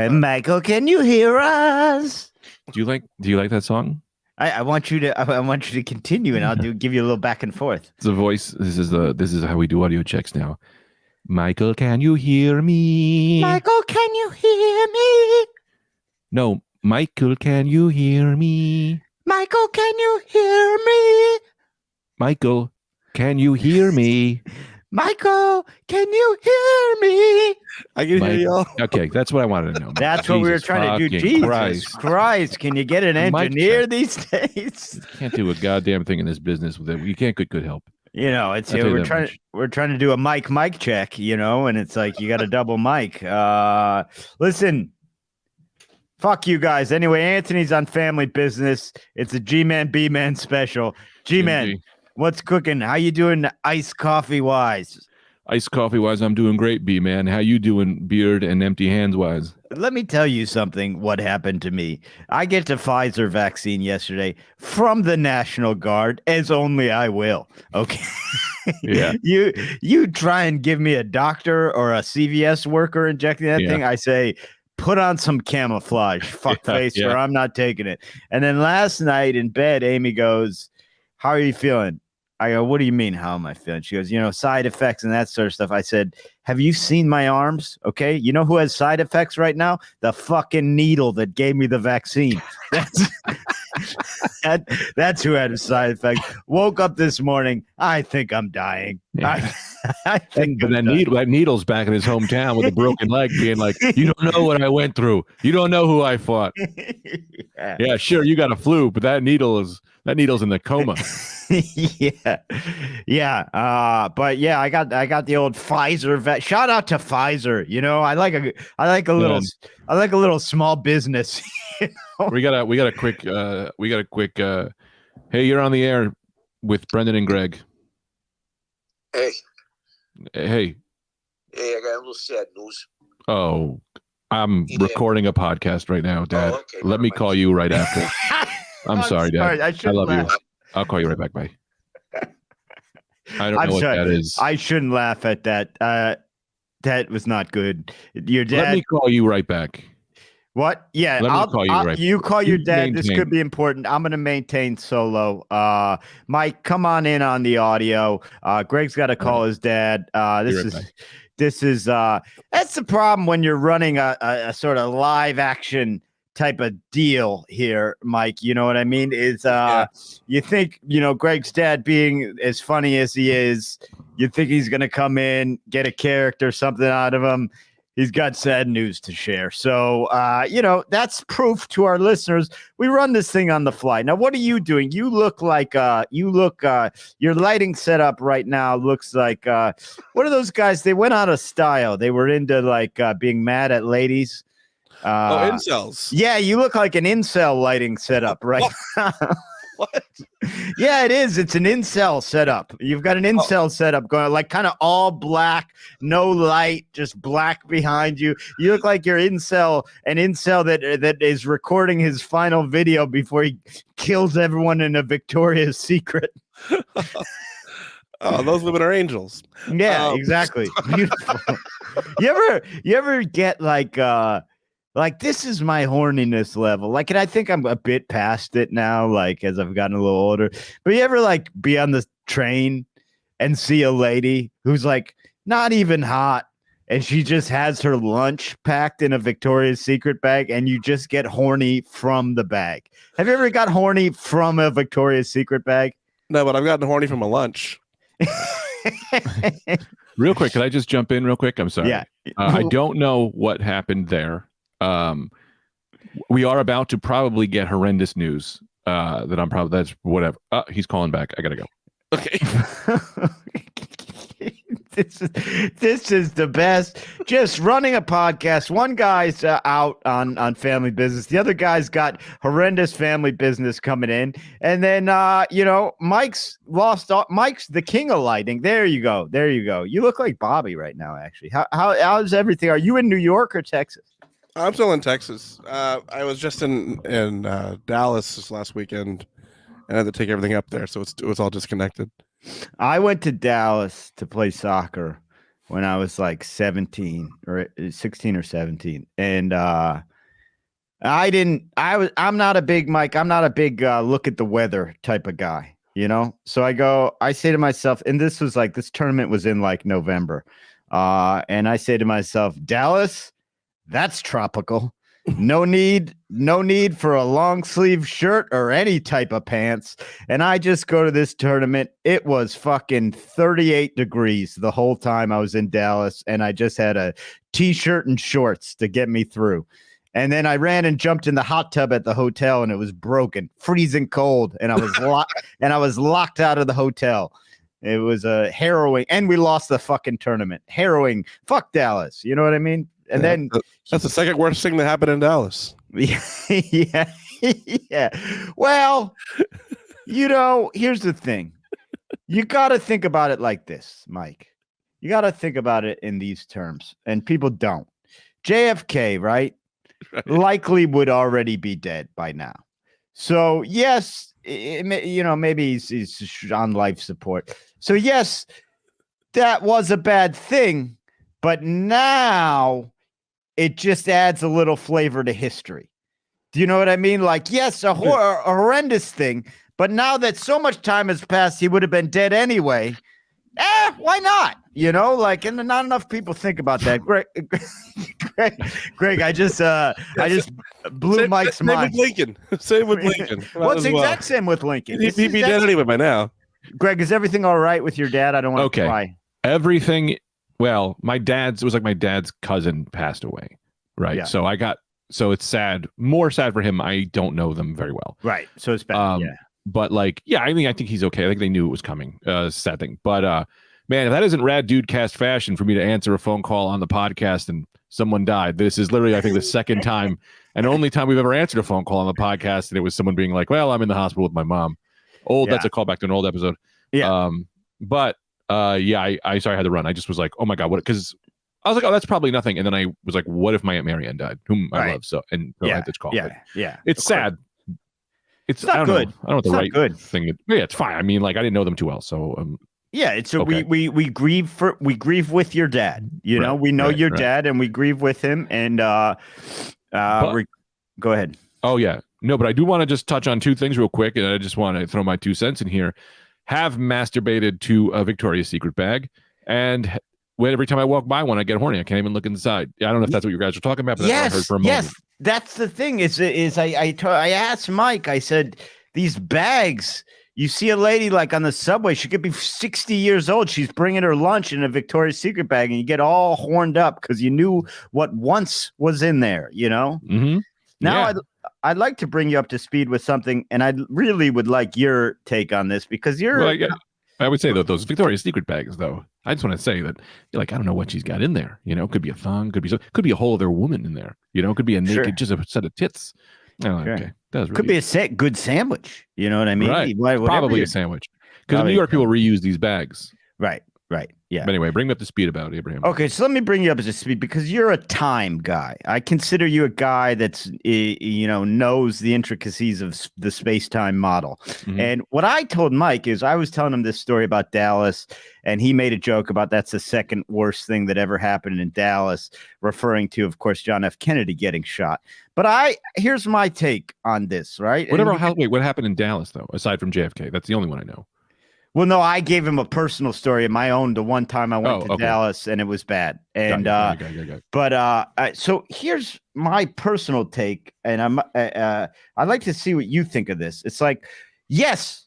Michael, can you hear us? Do you like that song? I want you to continue, and I'll give you a little back and forth. It's a voice. This is how we do audio checks now. Michael, can you hear me? Michael, can you hear me? No, Michael, can you hear me? Michael, can you hear me? Michael, can you hear me? Michael, can you hear me? I can hear y'all. Okay, that's what I wanted to know. That's what we were trying to do. Jesus Christ, can you get an engineer these days? Can't do a goddamn thing in this business with it. You can't get good help. You know, it's we're trying to do a mic check, you know, and it's like you got a double mic. Listen, fuck you guys. Anyway, Anthony's on Family Business. It's a G-Man B-Man special. G-Man, what's cooking? How you doing iced coffee wise? Iced coffee wise, I'm doing great, B-Man. How you doing, beard and empty hands wise? Let me tell you something, what happened to me. I get the Pfizer vaccine yesterday from the National Guard, as only I will. Okay. Yeah. You try and give me a doctor or a CVS worker injecting that thing, I say, put on some camouflage, fuckface, or I'm not taking it. And then last night in bed, Amy goes, how are you feeling? I go, what do you mean, how am I feeling? She goes, side effects and that sort of stuff. I said, have you seen my arms? Okay. You know who has side effects right now? The fucking needle that gave me the vaccine. That's who had a side effect. Woke up this morning. I think I'm dying. Yeah. I think that needle's back in his hometown with a broken leg being like, you don't know what I went through. You don't know who I fought. Yeah, sure. You got a flu, but that needle's in the coma. But yeah, I got the old Pfizer vet. Shout out to Pfizer. I like a little small business. We got a quick hey, you're on the air with Brendan and Greg. Hey, I got a little sad news. Oh, I'm recording a podcast right now, Dad. Oh, okay. Let me call you right after. I'm sorry, Dad. I love you. I'll call you right back. Bye. I don't know what that is. I shouldn't laugh at that. That was not good. Your dad. Let me call you right back. What? Yeah, I'll call you right. You call your dad. This could be important. I'm going to maintain solo. Mike, come on in on the audio. Greg's got to call his dad. This is that's the problem when you're running a sort of live action type of deal here, Mike. You know what I mean? Is you think, Greg's dad being as funny as he is, you think he's going to come in, get a character, something out of him. He's got sad news to share. So, that's proof to our listeners. We run this thing on the fly. Now, what are you doing? You look like your lighting setup right now looks like what are those guys? They went out of style. They were into being mad at ladies. Incels. Yeah, you look like an incel lighting setup right now. What? Yeah, it is. It's an incel setup. You've got an incel setup going, like kind of all black, no light, just black behind you. You look like you're an incel that is recording his final video before he kills everyone in a Victoria's Secret. Oh, those women are angels. Yeah, exactly. Beautiful. You ever get like, this is my horniness level. And I think I'm a bit past it now, as I've gotten a little older. But you ever, be on the train and see a lady who's, not even hot, and she just has her lunch packed in a Victoria's Secret bag, and you just get horny from the bag? Have you ever got horny from a Victoria's Secret bag? No, but I've gotten horny from a lunch. Real quick, can I just jump in real quick? I'm sorry. Yeah. I don't know what happened there. We are about to probably get horrendous news that's whatever. He's calling back. I gotta go. Okay. This is the best. Just running a podcast. One guy's out on family business. The other guy's got horrendous family business coming in. And then Mike's lost. Mike's the king of lighting. There you go. You look like Bobby right now. Actually, how's everything? Are you in New York or Texas? I'm still in Texas. I was just in Dallas this last weekend and had to take everything up there, so it was all disconnected. I went to Dallas to play soccer, when I was like 17 or 16 or 17. And I'm not a big Mike. I'm not a big look at the weather type of guy, So I say to myself, and this tournament was in like November. And I say to myself, Dallas, that's tropical. No need for a long sleeve shirt or any type of pants. And I just go to this tournament. It was fucking 38 degrees the whole time I was in Dallas. And I just had a t-shirt and shorts to get me through. And then I ran and jumped in the hot tub at the hotel and it was broken, freezing cold. And I was locked out of the hotel. It was a harrowing, and we lost the fucking tournament. Harrowing. Fuck Dallas. You know what I mean? And then that's the second worst thing that happened in Dallas. Yeah. Well, here's the thing. You got to think about it like this, Mike. You got to think about it in these terms, and people don't. JFK, right? Likely would already be dead by now. So yes, maybe he's on life support. So yes, that was a bad thing, but now it just adds a little flavor to history. Do you know what I mean? Like, yes, a horrendous thing, but now that so much time has passed, he would have been dead anyway. Why not? And not enough people think about that. Greg, I just blew Mike's mind. Same with Lincoln. What's the exact same with Lincoln? He'd be dead anyway by now. Greg, is everything all right with your dad? I don't want to cry. Everything. Well, it was like my dad's cousin passed away, right? Yeah. So it's sad, more sad for him. I don't know them very well. Right. So it's bad. But I think he's okay. I think they knew it was coming. Sad thing. But man, if that isn't Rad DudeCast fashion for me to answer a phone call on the podcast and someone died, this is literally, I think, the second time and only time we've ever answered a phone call on the podcast. And it was someone being like, well, I'm in the hospital with my mom. That's a callback to an old episode. Yeah. I sorry I had to run. I just was like, oh my God, what? Because I was like, oh, that's probably nothing. And then I was like, what if my Aunt Marianne died, whom I love? So, and I had this call. Yeah. It's sad. It's not good. I don't know what the right good thing. It's fine. I mean, I didn't know them too well, so it's okay. we grieve with your dad. We know your dad, and we grieve with him. And go ahead. Oh yeah, no, but I do want to just touch on two things real quick, and I just want to throw my 2 cents in here. Have masturbated to a Victoria's Secret bag, and every time I walk by one, I get horny. I can't even look inside. I don't know if that's what you guys are talking about, but that's what I heard for a moment. That's the thing. I asked Mike. I said, these bags. You see a lady like on the subway. She could be 60 years old. She's bringing her lunch in a Victoria's Secret bag, and you get all horned up because you knew what once was in there. Mm-hmm. Now I'd like to bring you up to speed with something, and I really would like your take on this because you're. Well, I would say that those Victoria's Secret bags, though. I just want to say that, I don't know what she's got in there. Could be a thong, could be a whole other woman in there. Could be a naked, just a set of tits. Okay, that's really could be a good sandwich. You know what I mean? Right. Probably a sandwich. Because in New York, people reuse these bags. Right. Yeah. But anyway, bring me up to speed about Abraham. Okay, so let me bring you up to speed because you're a time guy. I consider you a guy that's knows the intricacies of the space-time model. Mm-hmm. And what I told Mike is I was telling him this story about Dallas, and he made a joke about that's the second worst thing that ever happened in Dallas, referring to, of course, John F. Kennedy getting shot. But here's my take on this, right? What happened in Dallas though, aside from JFK? That's the only one I know. Well, no, I gave him a personal story of my own. The one time I went to Dallas and it was bad. And so here's my personal take, and I'd like to see what you think of this. It's like, yes,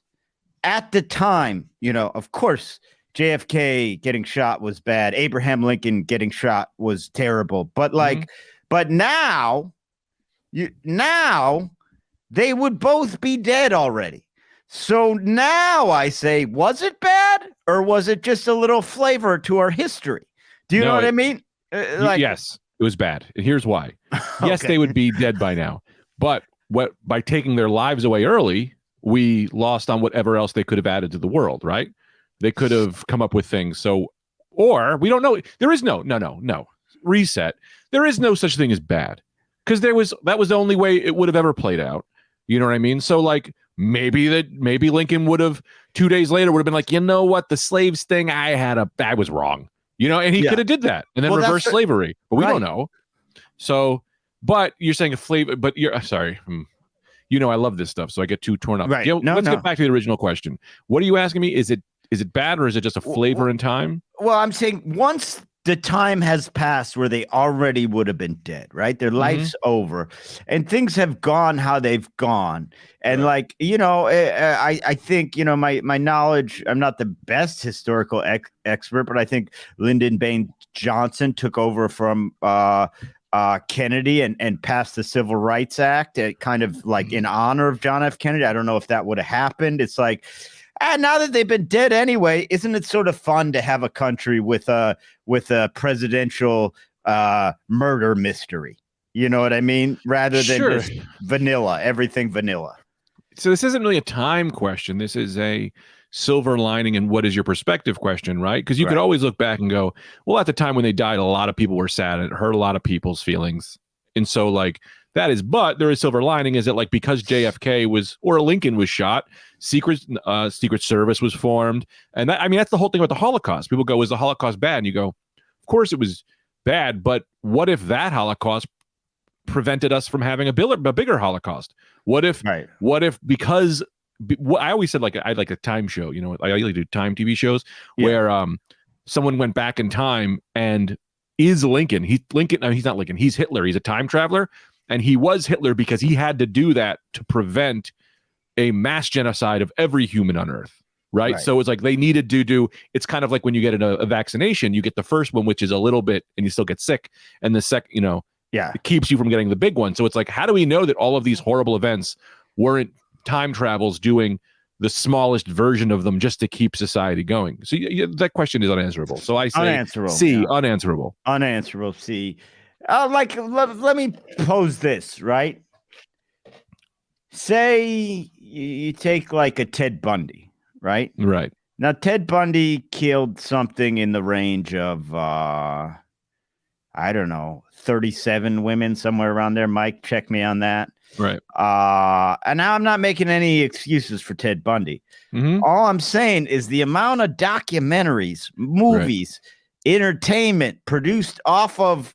at the time, of course, JFK getting shot was bad. Abraham Lincoln getting shot was terrible. But but now they would both be dead already. So now I say, was it bad or was it just a little flavor to our history? Do you know what I mean? Yes, it was bad. And here's why. Yes, they would be dead by now. But by taking their lives away early, we lost on whatever else they could have added to the world, right? They could have come up with things. Or we don't know. There is no reset. There is no such thing as bad because that was the only way it would have ever played out. You know what I mean? So maybe Lincoln would have 2 days later would have been like, you know what, the slaves thing I was wrong. and he could have did that and then reverse slavery, but we don't know. So, but you're saying sorry. I love this stuff, so I get too torn up. Right. Let's get back to the original question. What are you asking me? Is it bad, or is it just a flavor in time? Well, I'm saying once the time has passed where they already would have been dead, right? Their life's over and things have gone how they've gone. And I think, my knowledge, I'm not the best historical expert, but I think Lyndon Baines Johnson took over from Kennedy and passed the Civil Rights Act, kind of like in honor of John F. Kennedy. I don't know if that would have happened. It's like, now that they've been dead anyway, isn't it sort of fun to have a country with a presidential murder mystery? You know what I mean? Rather than just vanilla, everything vanilla. So this isn't really a time question. This is a silver lining and what is your perspective question, right? Because you could always look back and go, well, at the time when they died, a lot of people were sad and it hurt a lot of people's feelings. And so but there is silver lining, is that because JFK or Lincoln was shot, secret service was formed. And that's the whole thing about the Holocaust. People go, is the Holocaust bad? And you go, of course it was bad, but what if that Holocaust prevented us from having a bigger Holocaust? What if because I always said I'd like a time show, I usually do time TV shows where someone went back in time and is Lincoln. He's not Lincoln. He's Hitler. He's a time traveler. And he was Hitler because he had to do that to prevent a mass genocide of every human on Earth. Right. So it's they needed to do. It's kind of like when you get a vaccination, you get the first one, which is a little bit and you still get sick. And the second, it keeps you from getting the big one. So it's how do we know that all of these horrible events weren't time travels doing the smallest version of them just to keep society going? So that question is unanswerable. So I say unanswerable. C, unanswerable. Unanswerable, C. Let me pose this, right? Say you take a Ted Bundy, right? Right. Now, Ted Bundy killed something in the range of, I don't know, 37 women, somewhere around there. Mike, check me on that. Right. And now I'm not making any excuses for Ted Bundy. All I'm saying is the amount of documentaries, movies, entertainment produced off of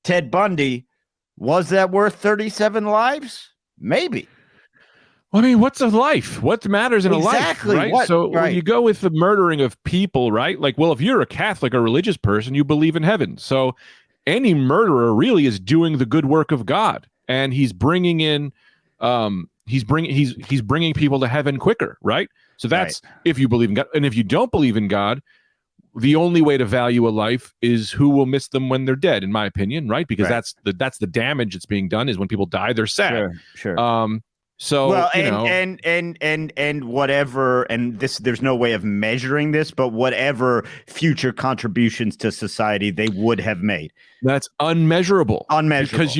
Ted Bundy, was that worth 37 lives? Maybe. Well, what's a life? What matters in a life, right? When you go with the murdering of people, right? If you're a Catholic or religious person, you believe in heaven. So any murderer really is doing the good work of God, and he's bringing in, he's bringing people to heaven quicker, right? So that's if you believe in God, and if you don't believe in God, the only way to value a life is who will miss them when they're dead, in my opinion, right? Because that's the damage that's being done is when people die, they're sad. Sure. And whatever, and there's no way of measuring this, but whatever future contributions to society they would have made. That's unmeasurable. Because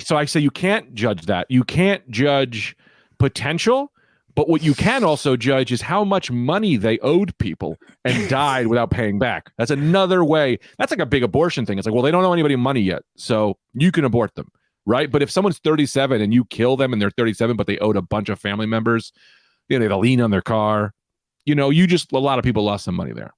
so I say you can't judge that. You can't judge potential. But what you can also judge is how much money they owed people and died without paying back. That's another way. That's like a big abortion thing. It's they don't owe anybody money yet, so you can abort them, right? But if someone's 37 and you kill them and they're 37, but they owed a bunch of family members, they had a lien on their car, a lot of people lost some money there.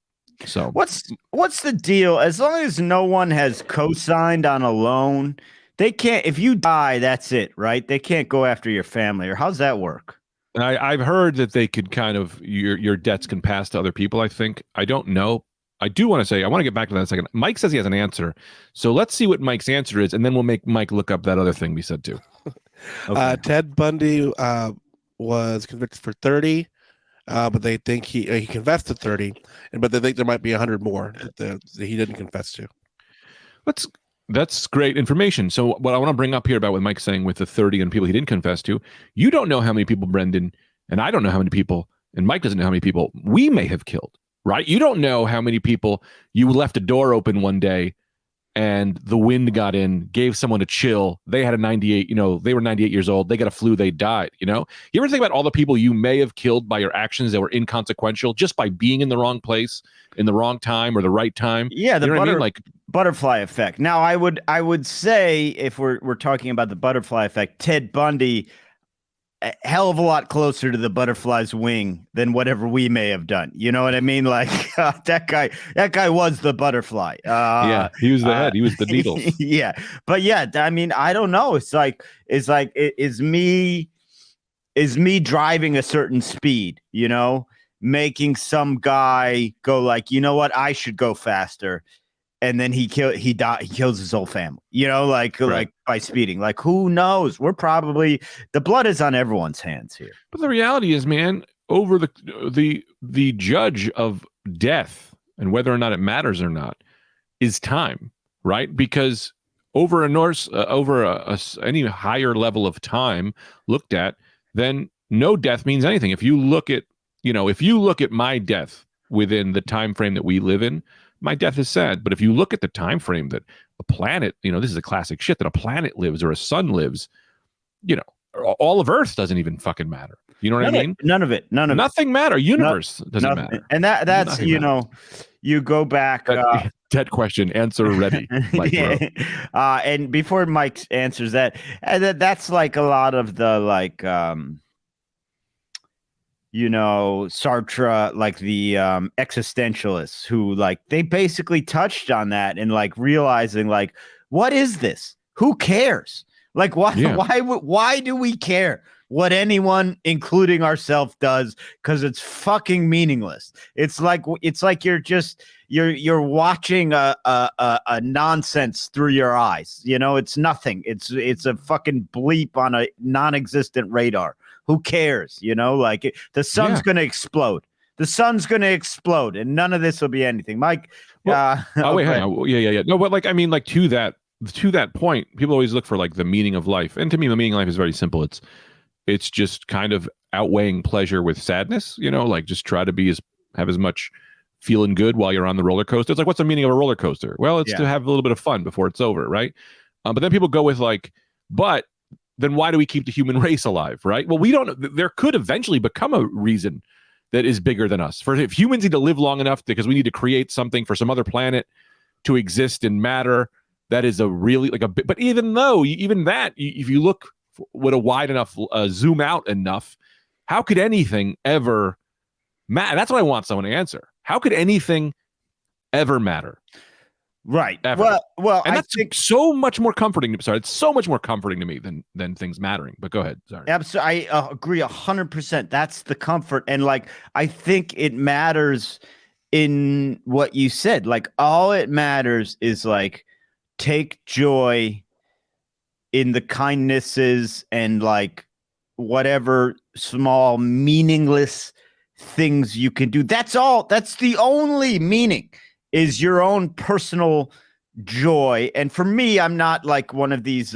So what's the deal? As long as no one has co-signed on a loan, they can't. If you die, that's it, right? They can't go after your family, or how's that work? I've heard that they could kind of your debts can pass to other people. I think. I don't know. I do want to say I want to get back to that in a second. Mike says he has an answer, so let's see what Mike's answer is, and then we'll make Mike look up that other thing we said too. Okay. Ted Bundy was convicted for 30, but they think he confessed to 30, but they think there might be 100 more that he didn't confess to. That's great information. So what I want to bring up here about what Mike's saying with the 30 and people he didn't confess to, you don't know how many people, Brendan, and I don't know how many people, and Mike doesn't know how many people we may have killed, right? You don't know how many people you left a door open one day and the wind got in, gave someone a chill. They had a 98, they were 98 years old. They got a flu, they died, You ever think about all the people you may have killed by your actions that were inconsequential just by being in the wrong place, in the wrong time or the right time? Yeah, butterfly effect. Now, I would say if we're talking about the butterfly effect, Ted Bundy, a hell of a lot closer to the butterfly's wing than whatever we may have done. You know what I mean? Like that guy was the butterfly. Yeah, he was the head. He was the needles. Yeah, but yeah, I mean, I don't know. Is me driving a certain speed, you know, making some guy go like, you know what, I should go faster. And then he kills his whole family, you know, like by speeding. Like, who knows? The blood is on everyone's hands here. But the reality is, man, over the judge of death and whether or not it matters or not is time, right? Because over any higher level of time looked at, then no death means anything. If you look at my death within the time frame that we live in, my death is sad. But if you look at the time frame that a planet, you know, this is a classic shit, that a planet lives or a sun lives, you know, all of Earth doesn't even fucking matter. You know what I mean? Nothing matter. Universe doesn't matter. And that's, nothing you matters. Know, you go back. Dead question. Answer ready. And before Mike answers that, that's like a lot of the like, you know, Sartre, like the existentialists who like they basically touched on that and like realizing like, what is this? Who cares? Like, why do we care what anyone, including ourselves, does? Because it's fucking meaningless. It's like you're watching a nonsense through your eyes. You know, it's nothing. It's a fucking bleep on a non-existent radar. Who cares? You know, like the sun's going to explode. The sun's going to explode, and none of this will be anything. Mike. Well, wait, hang on. Yeah. No, but like, I mean, like to that point, people always look for like the meaning of life, and to me, the meaning of life is very simple. It's just kind of outweighing pleasure with sadness. You know, like just try to have as much feeling good while you're on the roller coaster. It's like, what's the meaning of a roller coaster? Well, it's to have a little bit of fun before it's over, right? But then people go with like, but then why do we keep the human race alive, right? Well, we don't. There could eventually become a reason that is bigger than us. If humans need to live long enough because we need to create something for some other planet to exist and matter, that is a really like a. But even that, if you look with a wide enough zoom out enough, how could anything ever matter? That's what I want someone to answer. How could anything ever matter? Right. Ever. Well, and that's so much more comforting. Sorry, it's so much more comforting to me than things mattering. But go ahead. Sorry. Absolutely, I agree 100%. That's the comfort, and like I think it matters in what you said. Like all it matters is like take joy in the kindnesses and like whatever small meaningless things you can do. That's all. That's the only meaning. Is your own personal joy. And for me, I'm not like one of these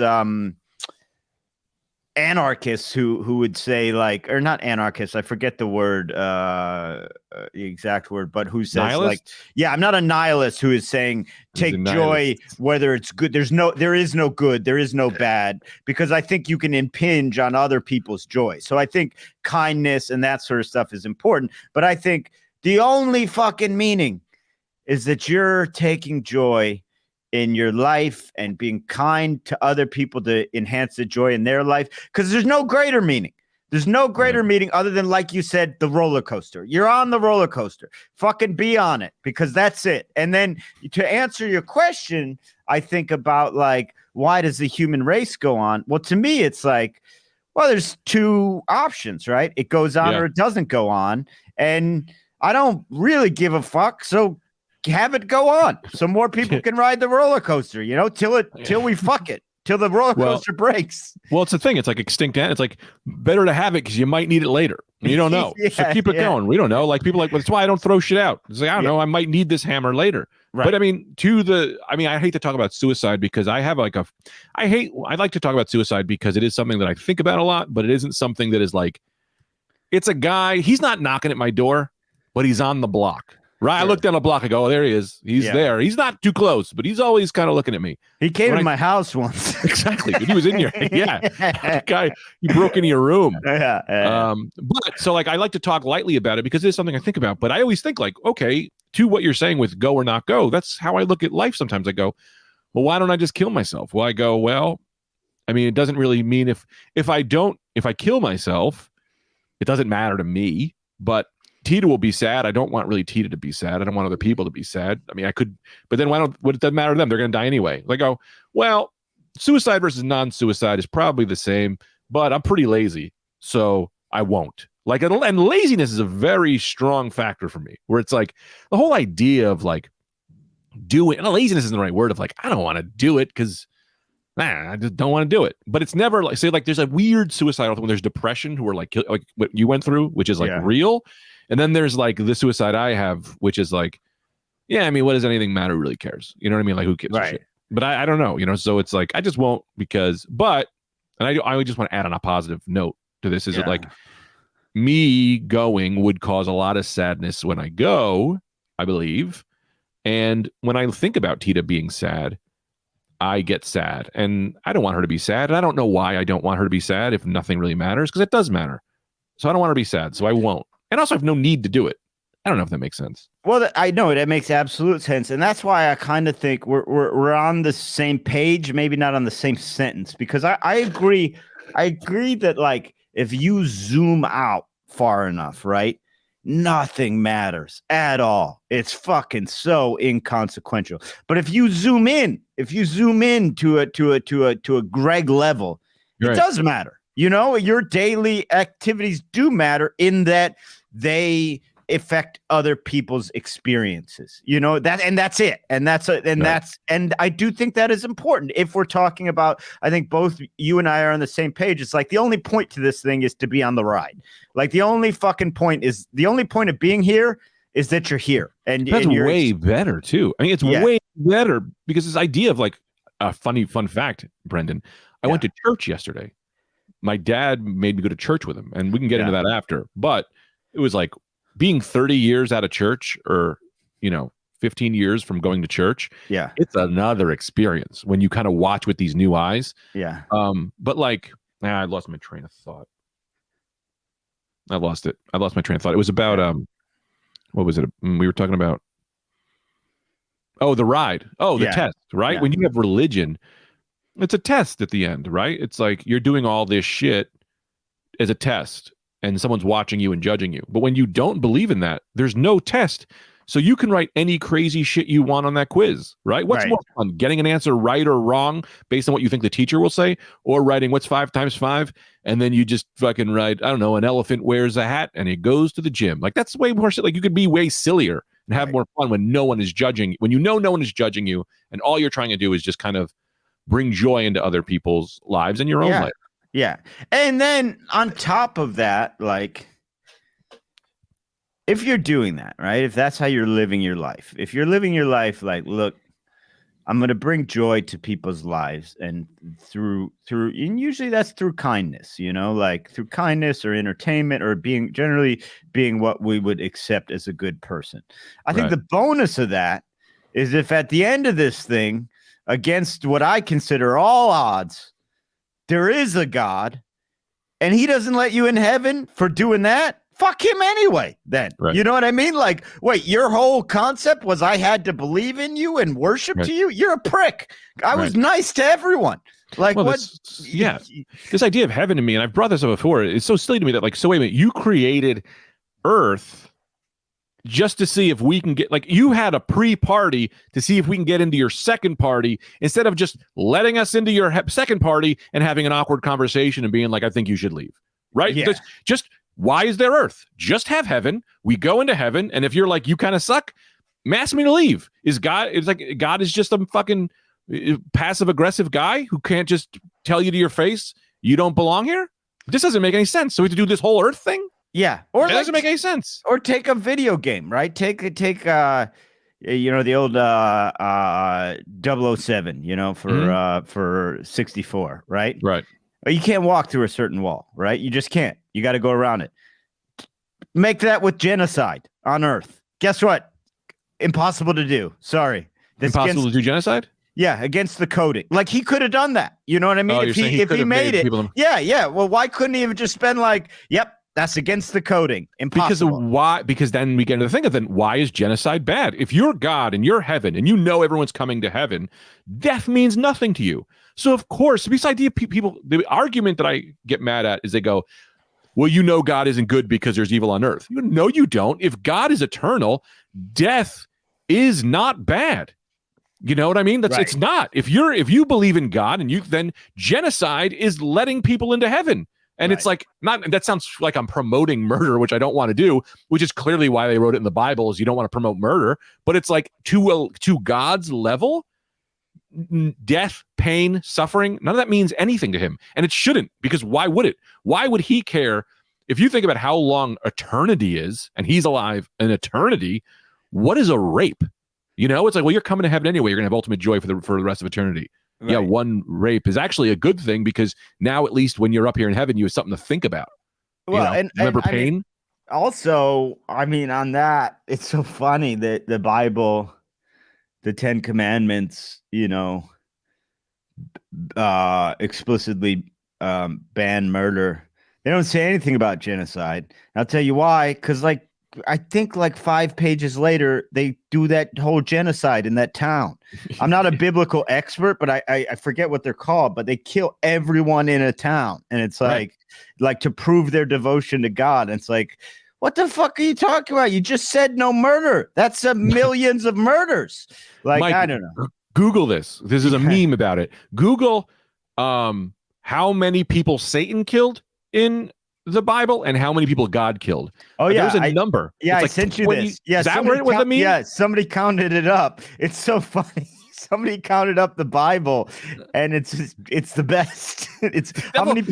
anarchists who would say like, or not anarchists, I forget the word, the exact word, but who says nihilist? Like, yeah, I'm not a nihilist who is saying take joy, whether it's good. There is no good, there is no bad, because I think you can impinge on other people's joy. So I think kindness and that sort of stuff is important. But I think the only fucking meaning is that you're taking joy in your life and being kind to other people to enhance the joy in their life. Because there's no greater meaning. There's no greater meaning other than, like you said, the roller coaster. You're on the roller coaster. Fucking be on it, because that's it. And then to answer your question, I think about like, why does the human race go on? Well, to me, it's like, well, there's two options, right? It goes on or it doesn't go on. And I don't really give a fuck. So have it go on so more people can ride the roller coaster, you know, till we fuck it, till the roller coaster breaks. Well, it's the thing. It's like extinct. It's like better to have it because you might need it later. You don't know. So keep it going. We don't know. Like people like, well, that's why I don't throw shit out. It's like, I don't know. I might need this hammer later. Right. But I mean, I hate to talk about suicide because I have like I like to talk about suicide because it is something that I think about a lot, but it isn't something that is like, it's a guy, he's not knocking at my door, but he's on the block. Right, sure. I look down the block. I go, oh, there he is. He's there. He's not too close, but he's always kind of looking at me. He came in my house once. Exactly. He was in your guy. He broke into your room. But so like I like to talk lightly about it because it's something I think about. But I always think like, okay, to what you're saying with go or not go. That's how I look at life. Sometimes I go, well, why don't I just kill myself? Well, I go, well, I mean, it doesn't really mean if I kill myself, it doesn't matter to me, but Tita will be sad. I don't want really Tita to be sad. I don't want other people to be sad. I mean, I could, but then what it doesn't matter to them. They're going to die anyway. Like, oh, well, suicide versus non-suicide is probably the same, but I'm pretty lazy, so I won't. Like, and laziness is a very strong factor for me, where it's like the whole idea of like doing, and laziness isn't the right word, of like, I don't want to do it because I just don't want to do it. But it's never like, say, like there's a weird suicidal thing when there's depression, who are like what you went through, which is like real. And then there's like the suicide I have, which is like, yeah, I mean, what does anything matter? Who really cares? You know what I mean? Like, who gives a shit? But I don't know, you know, so it's like, I just won't because, but, and I just want to add on a positive note to this, is it like me going would cause a lot of sadness when I go, I believe. And when I think about Tita being sad, I get sad, and I don't want her to be sad. And I don't know why I don't want her to be sad if nothing really matters, because it does matter. So I don't want her to be sad, so I won't. And also I have no need to do it. I don't know if that makes sense. Well, I know that makes absolute sense, and that's why I kind of think we're on the same page, maybe not on the same sentence, because I agree. I agree that like if you zoom out far enough, right, nothing matters at all. It's fucking so inconsequential. But if you zoom in to a Greg level, it does matter. You know, your daily activities do matter in that they affect other people's experiences, you know, that, and that's it. And and I do think that is important. If we're talking about, I think both you and I are on the same page. It's like the only point to this thing is to be on the ride. Like the only point of being here is that you're here. And that's you're way better too. I mean, it's way better because this idea of like a fun fact, Brendan, I went to church yesterday. My dad made me go to church with him, and we can get into that after, but it was like being 30 years out of church, or, you know, 15 years from going to church. Yeah. It's another experience when you kind of watch with these new eyes. Yeah. But like, I lost my train of thought. I lost my train of thought. It was about, what was it? We were talking about, the ride. The test, right? Yeah. When you have religion, it's a test at the end, right? It's like you're doing all this shit as a test, and someone's watching you and judging you. But when you don't believe in that, there's no test. So you can write any crazy shit you want on that quiz, right? What's more fun, getting an answer right or wrong based on what you think the teacher will say, or writing what's 5 times 5, and then you just fucking write, I don't know, an elephant wears a hat and he goes to the gym. Like, that's way more shit. Like, you could be way sillier and have more fun when no one is judging, when you know no one is judging you, and all you're trying to do is just kind of bring joy into other people's lives and your own life. Yeah. And then on top of that, like, if you're doing that, right, if that's how you're living your life, if you're living your life like, look, I'm going to bring joy to people's lives, and through, and usually that's through kindness, you know, like through kindness or entertainment, or generally being what we would accept as a good person. I think the bonus of that is if at the end of this thing, against what I consider all odds, there is a God, and he doesn't let you in heaven for doing that, fuck him anyway, then. You know what I mean? Like, wait, your whole concept was I had to believe in you and worship to you? You're a prick. I was nice to everyone. Like, what? This idea of heaven to me, and I've brought this up before, it's so silly to me that, like, so wait a minute, you created Earth just to see if we can get, like, you had a pre-party to see if we can get into your second party, instead of just letting us into your second party and having an awkward conversation and being like, I think you should leave, right? Yeah. Just why is there Earth? Just have heaven. We go into heaven, and if you're like, you kind of suck, ask me to leave. It's like God is just a fucking passive aggressive guy who can't just tell you to your face you don't belong here? This doesn't make any sense. So we have to do this whole Earth thing? Yeah, or it doesn't make any sense. Or take a video game, right? Take you know, the old 007, you know, for 64, right? Right. You can't walk through a certain wall, right? You just can't. You got to go around it. Make that with genocide on Earth. Guess what? Impossible to do. Sorry. Impossible to do genocide? Yeah, against the coding. Like, he could have done that. You know what I mean? If he made it. Yeah. Well, why couldn't he have just been like, yep, that's against the coding. Impossible. Because then we get into the thing of, then why is genocide bad? If you're God and you're heaven and you know everyone's coming to heaven, death means nothing to you. So of course, this idea people, the argument that I get mad at is they go, well, God isn't good because there's evil on earth. No, you don't. If God is eternal, death is not bad. You know what I mean? It's not. If you believe in God and then genocide is letting people into heaven. And it's like, that sounds like I'm promoting murder, which I don't want to do, which is clearly why they wrote it in the Bible, is you don't want to promote murder. But it's like to God's level, death, pain, suffering, none of that means anything to him. And it shouldn't, because why would it? Why would he care? If you think about how long eternity is, and he's alive in eternity, what is a rape? It's like, well, you're coming to heaven anyway. You're going to have ultimate joy for the rest of eternity. Right. Yeah, one rape is actually a good thing, because now at least when you're up here in heaven, you have something to think about. Well, remember pain? Also, on that, it's so funny that the Bible, the 10 Commandments, explicitly ban murder. They don't say anything about genocide. I'll tell you why. Because I think 5 pages later, they do that whole genocide in that town. I'm not a biblical expert, but I forget what they're called, but they kill everyone in a town. And it's like to prove their devotion to God. And it's like, what the fuck are you talking about? You just said no murder. That's millions of murders. Mike, I don't know. Google this. This is a meme about it. Google how many people Satan killed in the Bible and how many people God killed. Oh yeah, there's a number. Yeah, I sent you this. Yeah, is that where it was a meme? Yeah, somebody counted it up. It's so funny. Somebody counted up the Bible, and it's the best. It's how many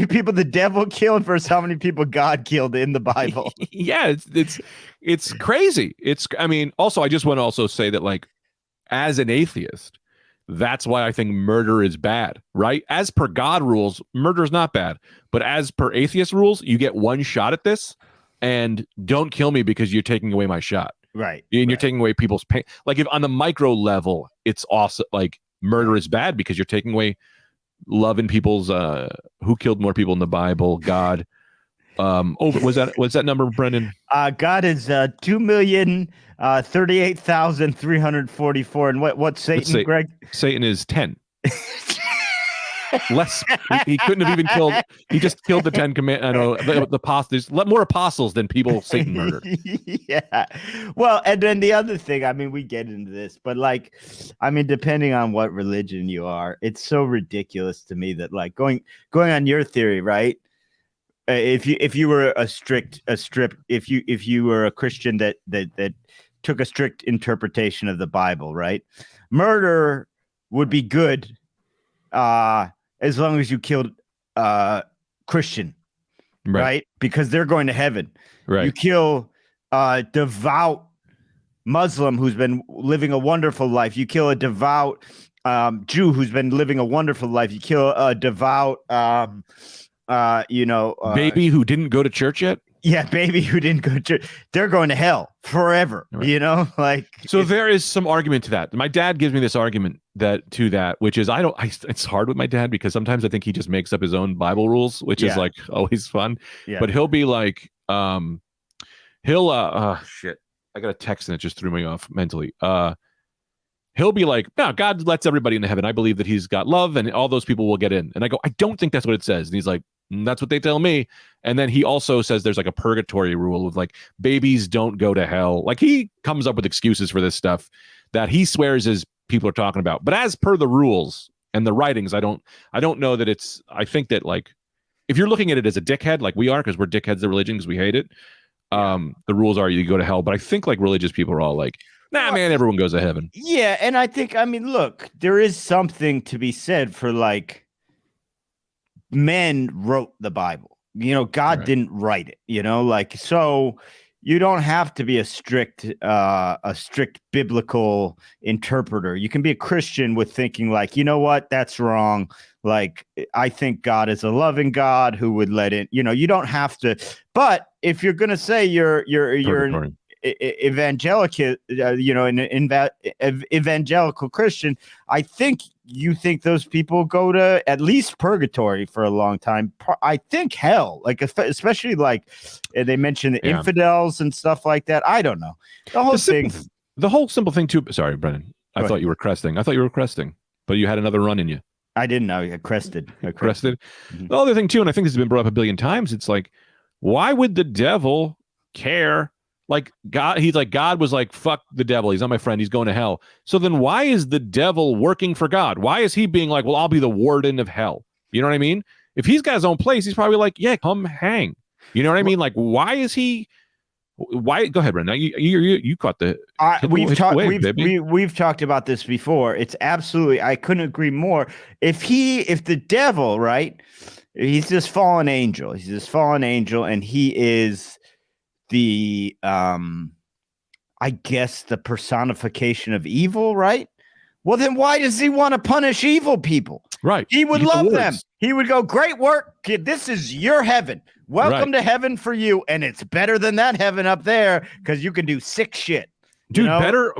people the devil killed versus how many people God killed in the Bible. Yeah, it's crazy. Also, I just want to also say that, as an atheist, that's why I think murder is bad, right? As per God rules, murder is not bad. But as per atheist rules, you get one shot at this, and don't kill me because you're taking away my shot. Right. And you're taking away people's pain. If on the micro level, it's also murder is bad because you're taking away love in people's who killed more people in the Bible? God. Was that number, Brendan? God is 2,038,344. And what Satan, Greg? Satan is 10. Less. He couldn't have even killed. He just killed the 10 command. I know the apostles. There's more apostles than people Satan murdered. Yeah. Well, and then the other thing. We get into this, but depending on what religion you are, it's so ridiculous to me that going on your theory, right? If you were if you were a Christian that took a strict interpretation of the Bible, right? Murder would be good as long as you killed Christian, right? Because they're going to heaven. Right. You kill a devout Muslim who's been living a wonderful life. You kill a devout Jew who's been living a wonderful life. You kill a devout baby who didn't go to church yet. Yeah, baby who didn't go to church. They're going to hell forever. Right. So there is some argument to that. My dad gives me this argument which is it's hard with my dad because sometimes I think he just makes up his own Bible rules, which is always fun. Yeah. But he'll be like, shit. I got a text and it just threw me off mentally. He'll be like, no, God lets everybody into heaven. I believe that he's got love and all those people will get in. And I go, I don't think that's what it says. And he's like, that's what they tell me. And then he also says there's a purgatory rule of babies don't go to hell. He comes up with excuses for this stuff that he swears is people are talking about. But as per the rules and the writings, I don't know that I think that if you're looking at it as a dickhead, like we are, because we're dickheads of religion because we hate it. The rules are you go to hell. But I think religious people are all nah, man, everyone goes to heaven. Yeah. And I think, look, there is something to be said for men wrote the Bible. God didn't write it, so you don't have to be a strict biblical interpreter. You can be a Christian with thinking you know what, that's wrong. I think God is a loving God who would let it, you don't have to. But if you're going to say you're an evangelical, an evangelical Christian, I think you think those people go to at least purgatory for a long time. I think hell, especially they mention the infidels and stuff like that. I don't know. The whole simple thing too. Sorry, Brennan. I thought you were cresting, but you had another run in you. I didn't know. I crested. Mm-hmm. The other thing too, and I think this has been brought up a billion times, it's like, why would the devil care? Like God, he's like, God was like, fuck the devil. He's not my friend. He's going to hell. So then why is the devil working for God? Why is he being like, well, I'll be the warden of hell? You know what I mean? If he's got his own place, he's probably like, yeah, come hang. You know what I mean? Like, why is he? Why? Go ahead, Brendan. You caught the. We've talked about this before. It's absolutely. I couldn't agree more. If the devil, right? He's this fallen angel. He's this fallen angel, and he is the I guess the personification of evil, right? Well, then why does he want to punish evil people? Right. He would love them. He would go, great work, kid. This is your heaven. Welcome to heaven for you. And it's better than that heaven up there because you can do sick shit. Dude,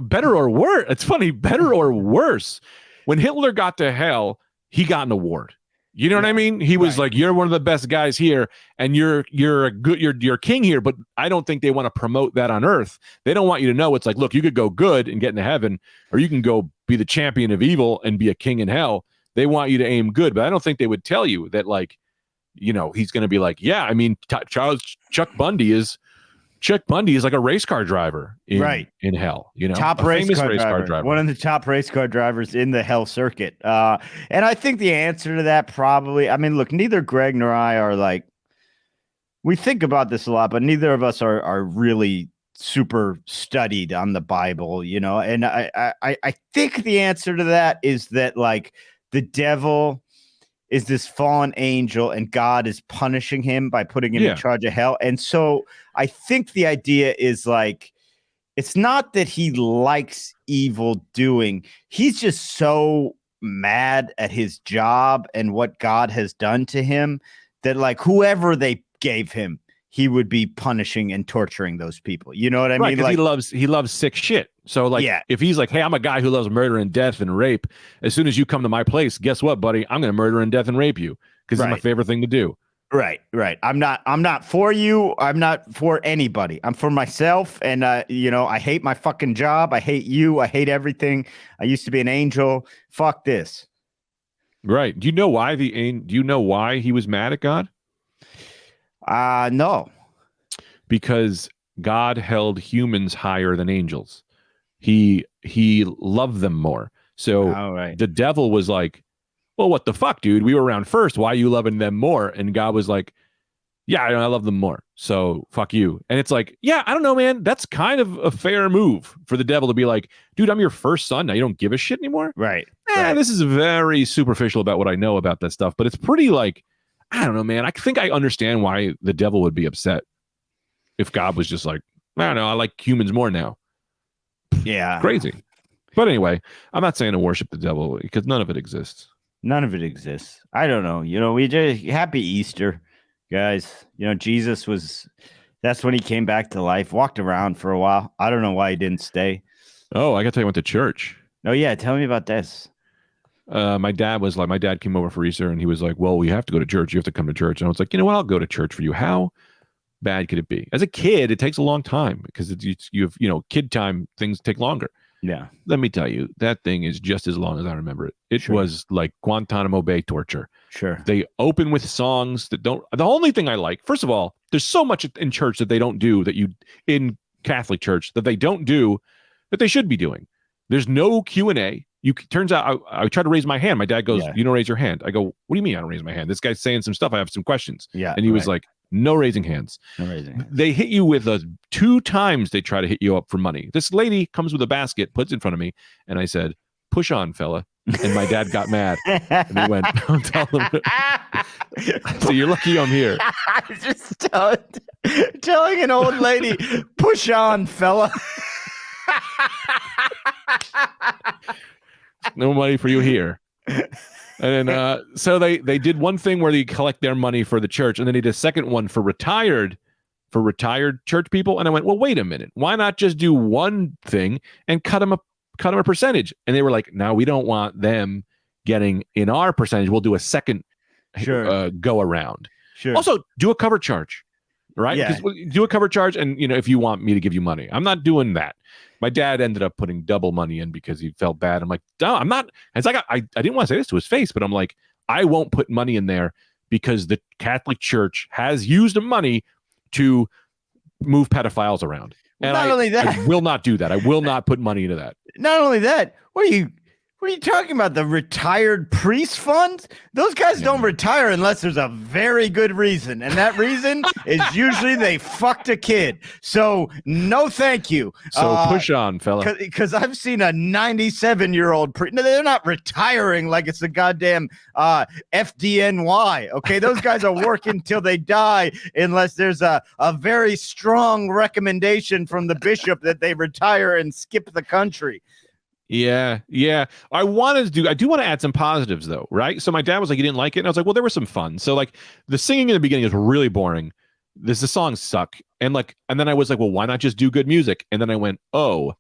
better or worse. It's funny, better or worse. When Hitler got to hell, he got an award. You know what I mean? He was like, you're one of the best guys here, and you're king here, but I don't think they want to promote that on earth. They don't want you to know. It's like, look, you could go good and get into heaven, or you can go be the champion of evil and be a king in hell. They want you to aim good, but I don't think they would tell you that, like, you know, he's going to be like, yeah, I mean, Chuck Bundy is like a race car driver in hell, you know, top race car driver, one of the top race car drivers in the hell circuit. And I think the answer to that probably, I mean, look, neither Greg nor I are like, we think about this a lot, but neither of us are really super studied on the Bible, you know? And I think the answer to that is that, like, the devil is this fallen angel and God is punishing him by putting him in charge of hell. And so I think the idea is, like, it's not that he likes evil doing. He's just so mad at his job and what God has done to him that, like, whoever they gave him, he would be punishing and torturing those people. You know what I mean? Like, he loves sick shit. So, like, if he's like, hey, I'm a guy who loves murder and death and rape, as soon as you come to my place, guess what, buddy? I'm going to murder and death and rape you because it's my favorite thing to do. Right. I'm not for you. I'm not for anybody. I'm for myself. And, you know, I hate my fucking job. I hate you. I hate everything. I used to be an angel. Fuck this. Right. Do you know why he was mad at God? No. Because God held humans higher than angels. He loved them more. So the devil was like, well, what the fuck, dude? We were around first. Why are you loving them more? And God was like, yeah, I love them more. So fuck you. And it's like, yeah, I don't know, man. That's kind of a fair move for the devil to be like, dude, I'm your first son. Now you don't give a shit anymore. Right. This is very superficial about what I know about that stuff, but it's pretty, like, I don't know, man. I think I understand why the devil would be upset if God was just like, I don't know, I like humans more now. Yeah. Crazy. But anyway, I'm not saying to worship the devil because none of it exists. None of it exists. I don't know. You know, we just happy Easter, guys. You know, that's when he came back to life, walked around for a while. I don't know why he didn't stay. Oh, I got to tell you, I went to church. Oh, yeah. Tell me about this. My dad came over for Easter and he was like, well, we have to go to church. You have to come to church. And I was like, you know what? I'll go to church for you. How bad could it be? As a kid, it takes a long time because you have, you know, kid time, things take longer. Yeah. Let me tell you, that thing is just as long as I remember it. It was like Guantanamo Bay torture. Sure. They open with songs that don't, the only thing I like, first of all, there's so much in church that they don't do in Catholic church that they don't do that they should be doing. There's no Q&A. Turns out I try to raise my hand. My dad goes, you don't raise your hand. I go, what do you mean I don't raise my hand? This guy's saying some stuff. I have some questions. Yeah. And he was like, no raising hands. No raising hands. They hit you with 2 times they try to hit you up for money. This lady comes with a basket, puts it in front of me, and I said, push on, fella. And my dad got mad. And he went, don't tell them. So you're lucky I'm here. Just telling an old lady, push on, fella. No money for you here. And then so they did one thing where they collect their money for the church, and then they did a second one for retired church people. And I went, well, wait a minute, why not just do one thing and cut them a percentage? And they were like, no, we don't want them getting in our percentage. We'll do a second go around. Sure. Also, do a cover charge, right? Yeah. Do a cover charge, and you know, if you want me to give you money, I'm not doing that. My dad ended up putting double money in because he felt bad. I'm like, no, I'm not. It's like I didn't want to say this to his face, but I'm like, I won't put money in there because the Catholic Church has used the money to move pedophiles around. Well, And not only that, I will not do that. I will not put money into that. Not only that, what are you talking about? The retired priest fund? Those guys don't retire unless there's a very good reason. And that reason is usually they fucked a kid. So no, thank you. So push on, fella. Because I've seen a 97-year-old priest. No, they're not retiring like it's the goddamn FDNY. Okay, those guys are working till they die unless there's a very strong recommendation from the bishop that they retire and skip the country. Yeah. I do want to add some positives though, right? So my dad was like, he didn't like it. And I was like, well, there was some fun. So like the singing in the beginning is really boring. The songs suck. And then I was like, well, why not just do good music? And then I went, oh,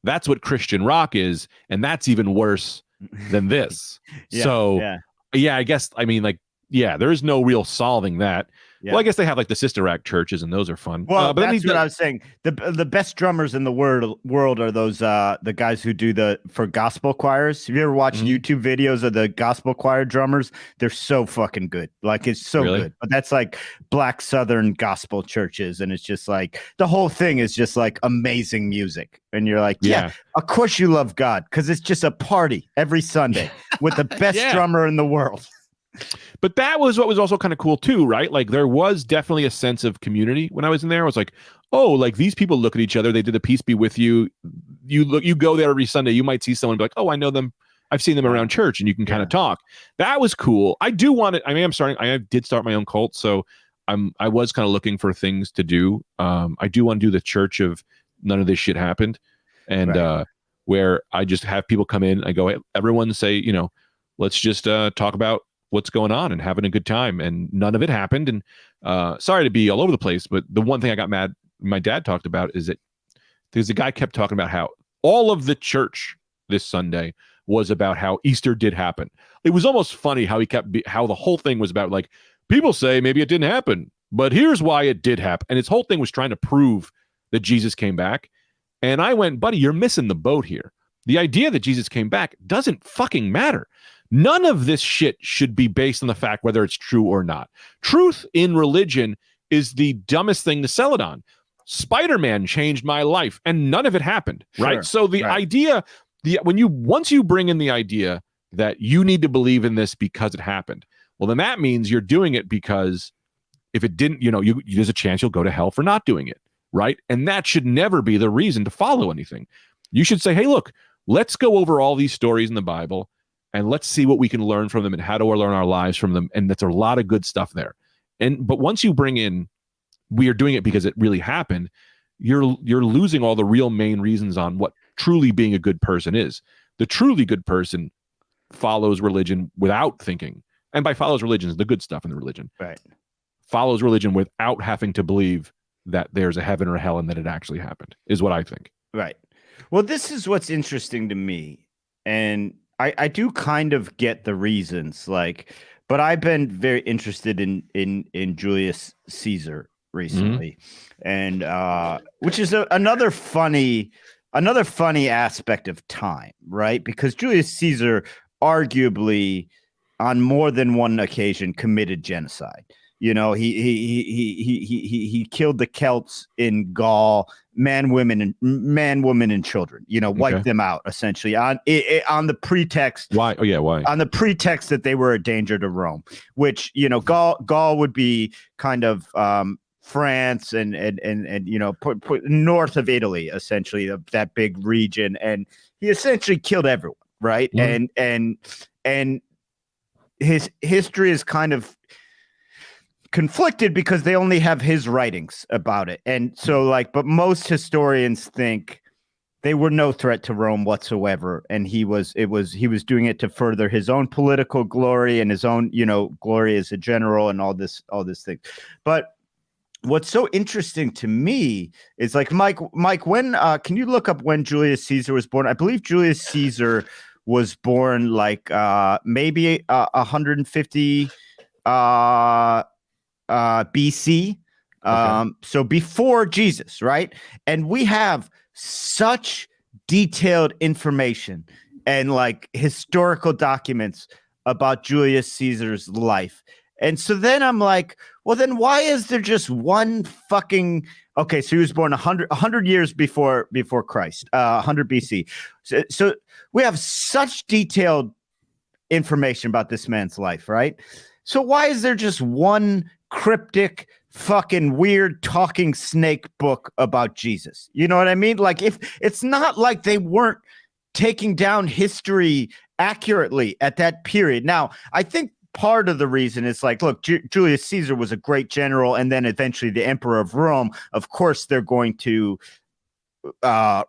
that's what Christian rock is. And that's even worse than this. I guess, I mean, like, yeah, there is no real solving that. Yeah. Well, I guess they have like the Sister Act churches, and those are fun. Well, but that's what I was saying. The best drummers in the world are those the guys who do for gospel choirs. Have you ever watched YouTube videos of the gospel choir drummers? They're so fucking good. Like it's so good. But that's like Black Southern gospel churches, and it's just like the whole thing is just like amazing music. And you're like, yeah, of course you love God because it's just a party every Sunday with the best drummer in the world. But that was what was also kind of cool too, right? Like there was definitely a sense of community when I was in there. I was like, oh, like these people look at each other. They did a peace be with you. You go there every Sunday. You might see someone be like, oh, I know them. I've seen them around church, and you can kind of talk. That was cool. I do want it. I did start my own cult, so I was kind of looking for things to do. I do want to do the church of none of this shit happened, and where I just have people come in. I go, hey, everyone say, let's just talk about what's going on and having a good time, and none of it happened. And sorry to be all over the place, but the one thing I got mad my dad talked about is that there's a guy kept talking about how all of the church this Sunday was about how Easter did happen. It was almost funny how how the whole thing was about like, people say maybe it didn't happen, but here's why it did happen. And his whole thing was trying to prove that Jesus came back. And I went, buddy, you're missing the boat here. The idea that Jesus came back doesn't fucking matter. None of this shit should be based on the fact whether it's true or not. Truth in religion is the dumbest thing to sell it on. Spiderman changed my life, and none of it happened, right? So the idea, once you bring in the idea that you need to believe in this because it happened, well, then that means you're doing it because if it didn't, there's a chance you'll go to hell for not doing it, right? And that should never be the reason to follow anything. You should say, hey, look, let's go over all these stories in the Bible, and let's see what we can learn from them and how to learn our lives from them. And that's a lot of good stuff there. But once you bring in, we are doing it because it really happened, you're losing all the real main reasons on what truly being a good person is. The truly good person follows religion without thinking. And by follows religion is the good stuff in the religion. Right. Follows religion without having to believe that there's a heaven or a hell and that it actually happened, is what I think. Right. Well, this is what's interesting to me. And I do kind of get the reasons, but I've been very interested in Julius Caesar recently, and which is another funny aspect of time, right? Because Julius Caesar arguably, on more than one occasion, committed genocide. He killed the Celts in Gaul, man, women, and children. Wiped them out essentially on the pretext. Why? Oh yeah, why? On the pretext that they were a danger to Rome, which Gaul would be kind of France and put north of Italy, essentially that big region, and he essentially killed everyone, right? And his history is kind of conflicted because they only have his writings about it. And so but most historians think they were no threat to Rome whatsoever. And he was doing it to further his own political glory and his own, glory as a general and all this thing. But what's so interesting to me is Mike, when, can you look up when Julius Caesar was born? I believe Julius Caesar was born maybe 150, BC, so before Jesus, right? And we have such detailed information and like historical documents about Julius Caesar's life. And so then I'm like, well, then why is there just one fucking... Okay, so he was born 100 years before Christ, 100 BC. So we have such detailed information about this man's life, right? So why is there just one cryptic, fucking weird talking snake book about Jesus? You know what I mean? Like, if it's not like they weren't taking down history accurately at that period. Now, I think part of the reason is like, look, Julius Caesar was a great general, and then eventually the emperor of Rome. Of course, they're going to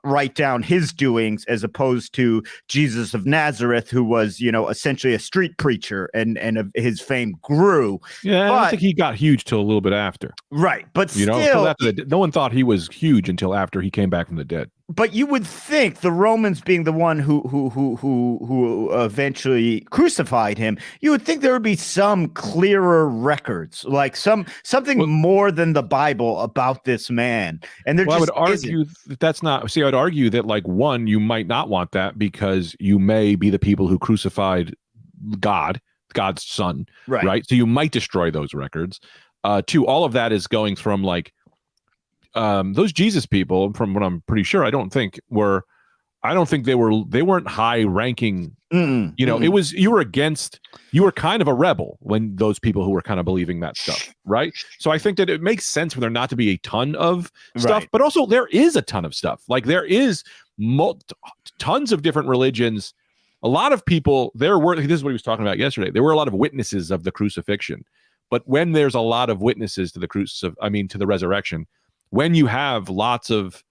write down his doings as opposed to Jesus of Nazareth, who was, you know, essentially a street preacher, and his fame grew. Yeah, I don't think he got huge till a little bit after. Right, but you still, know, after no one thought he was huge until after he came back from the dead. But you would think, the Romans being the one who eventually crucified him, you would think there would be some clearer records, like something more than the Bible about this man. And there just I would argue that that's not. See, I'd argue that, like, one, you might not want that because you may be the people who crucified God's son, right? So you might destroy those records. Two, all of that is going from like. Those Jesus people, from what I'm pretty sure, I don't think they weren't high ranking. You know, it was, you were kind of a rebel when those people who were kind of believing that stuff, right? So I think that it makes sense for there not to be a ton of stuff, but also there is a ton of stuff. Like, there is tons of different religions. A lot of people, this is what he was talking about yesterday. There were a lot of witnesses of the crucifixion, but when there's a lot of witnesses to the resurrection, when you have lots of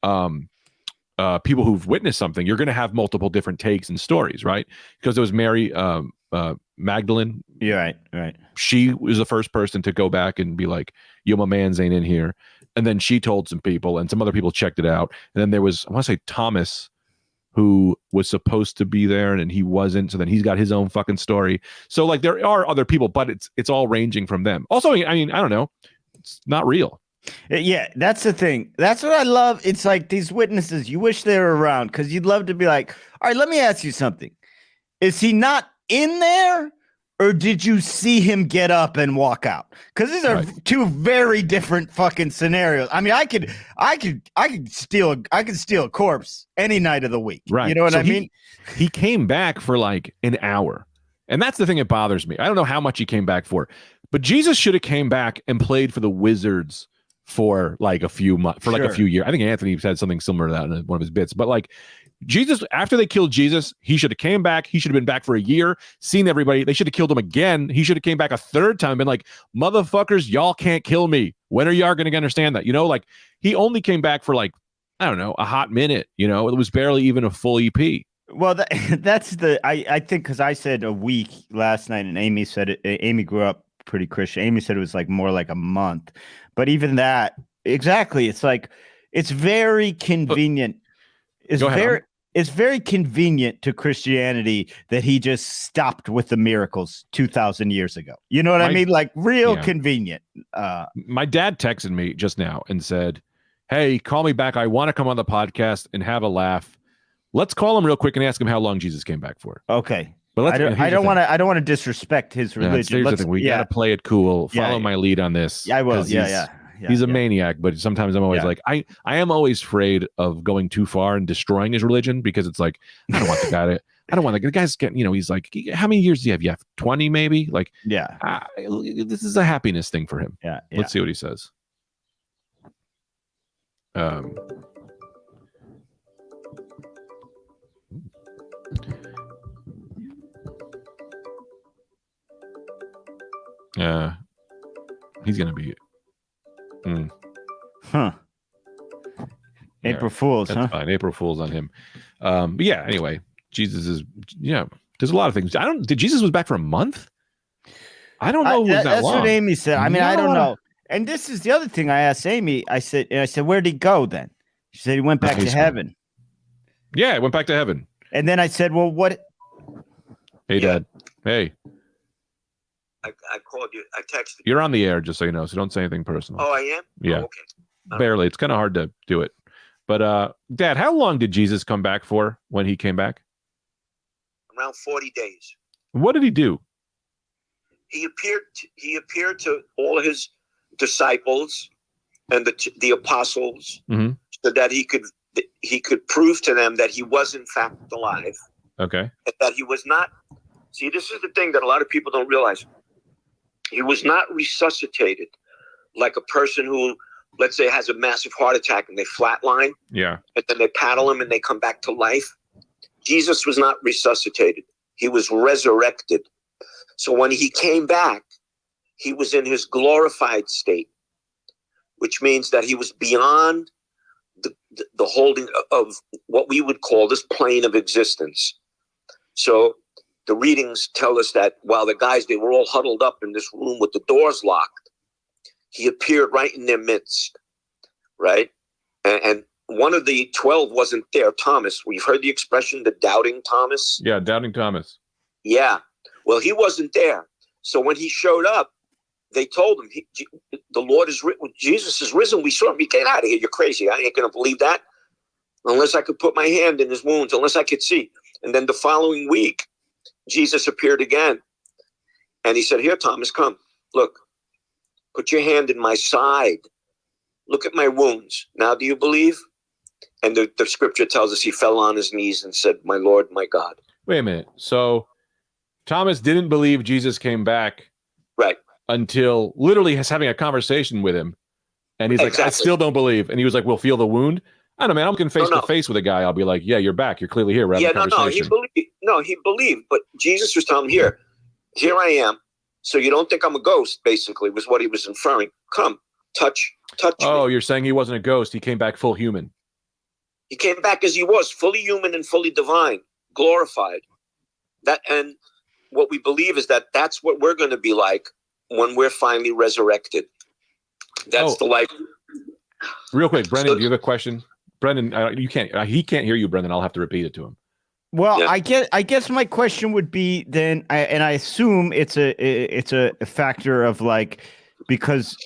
people who've witnessed something, you're going to have multiple different takes and stories, right? Because there was Mary Magdalene. Yeah, right. She was the first person to go back and be like, "Yo, my man's ain't in here." And then she told some people, and some other people checked it out. And then there was, I want to say, Thomas, who was supposed to be there, and he wasn't. So then he's got his own fucking story. So, like, there are other people, but it's all ranging from them. Also, I mean, I don't know. It's not real. Yeah, that's the thing. That's what I love. It's like these witnesses, you wish they were around, because you'd love to be like, all right, let me ask you something. Is he not in there, or did you see him get up and walk out? Because these are two very different fucking scenarios. I mean, I could steal a corpse any night of the week. Right. You know what I mean? He came back for like an hour. And that's the thing that bothers me. I don't know how much he came back for, but Jesus should have came back and played for the Wizards for like a few months, for like a few years. I think Anthony said something similar to that in one of his bits. But like, Jesus, after they killed Jesus, he should have came back. He should have been back for a year, seen everybody. They should have killed him again. He should have came back a third time and been like, motherfuckers, y'all can't kill me. When are y'all going to understand that? You know, like, he only came back for like, I don't know, a hot minute. You know, it was barely even a full EP. Well, that's I think, because I said a week last night, and Amy said it. Amy grew up pretty Christian. Amy said it was like more like a month. But even that, exactly, it's like, it's very convenient. It's very convenient to Christianity that he just stopped with the miracles 2,000 years ago. You know what I mean? Like, real convenient. My dad texted me just now and said, "Hey, call me back. I want to come on the podcast and have a laugh. Let's call him real quick and ask him how long Jesus came back for." Okay. But I don't want to disrespect his religion. We got to play it cool. Follow my lead on this. Yeah, I will. He's a maniac, but sometimes I'm always like, I am always afraid of going too far and destroying his religion, because it's like, I don't want the guy to, the guy's getting, you know, he's like, how many years do you have? You have 20 maybe? Like, this is a happiness thing for him. Yeah. Let's see what he says. He's gonna be April Fools, that's fine. April Fools on him. But yeah, anyway, Jesus is, there's a lot of things. Did Jesus was back for a month? I don't know. That's long. What Amy said. I mean, I don't know. And this is the other thing I asked Amy. I said, where'd he go then? She said he went back to heaven. Yeah, he went back to heaven. And then I said, well, what? Hey, Dad. Hey. I called you. I texted you. You're on the air, just so you know, so don't say anything personal. Oh, I am? Yeah. Oh, okay. Barely. It's kind of hard to do it. But Dad, how long did Jesus come back for when he came back? Around 40 days. What did he do? He appeared to all his disciples and the apostles, so that he could prove to them that he was in fact alive. Okay. And that he was not. See, this is the thing that a lot of people don't realize. He was not resuscitated like a person who, let's say, has a massive heart attack and they flatline. Yeah. And then they paddle him and they come back to life. Jesus was not resuscitated. He was resurrected. So when he came back, he was in his glorified state, which means that he was beyond the holding of what we would call this plane of existence. So the readings tell us that while the guys, they were all huddled up in this room with the doors locked, he appeared right in their midst, right? And one of the 12 wasn't there, Thomas. We've heard the expression, the doubting Thomas. Yeah, doubting Thomas. Yeah. Well, he wasn't there. So when he showed up, they told him, the Lord is risen. Jesus is risen. We saw him. Get out of here. You're crazy. I ain't going to believe that unless I could put my hand in his wounds, unless I could see. And then the following week, Jesus appeared again. And he said, here, Thomas, come. Look, put your hand in my side. Look at my wounds. Now, do you believe? And the scripture tells us he fell on his knees and said, my Lord, my God. Wait a minute. So Thomas didn't believe Jesus came back. Right. Until literally having a conversation with him. And he's like, I still don't believe. And he was like, we'll feel the wound. I don't know, man. I'm looking face to face with a guy. I'll be like, yeah, you're back. You're clearly here. Yeah, no, he believed. But Jesus was telling him, here I am. So you don't think I'm a ghost, basically, was what he was inferring. Come, touch me. Oh, you're saying he wasn't a ghost. He came back full human. He came back as he was, fully human and fully divine, glorified. And what we believe is that that's what we're going to be like when we're finally resurrected. That's the life. Real quick, Brendan, do you have a question? Brendan, you can't. He can't hear you, Brendan. I'll have to repeat it to him. Well, yeah. I guess my question would be then, and I assume it's a factor of like, because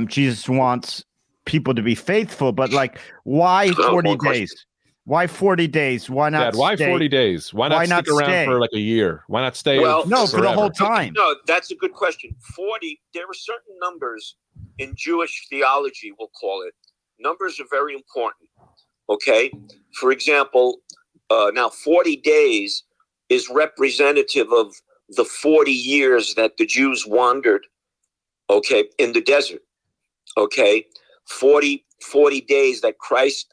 Jesus wants people to be faithful, but like, why 40 days? Why 40 days? Why not? Dad, why 40 days? Why not stick around for like a year? Why not stay? Well, no, for the whole time. No, that's a good question. 40. There are certain numbers in Jewish theology, we'll call it. Numbers are very important. Okay. For example, now 40 days is representative of the 40 years that the Jews wandered, okay, in the desert. Okay. 40 days that Christ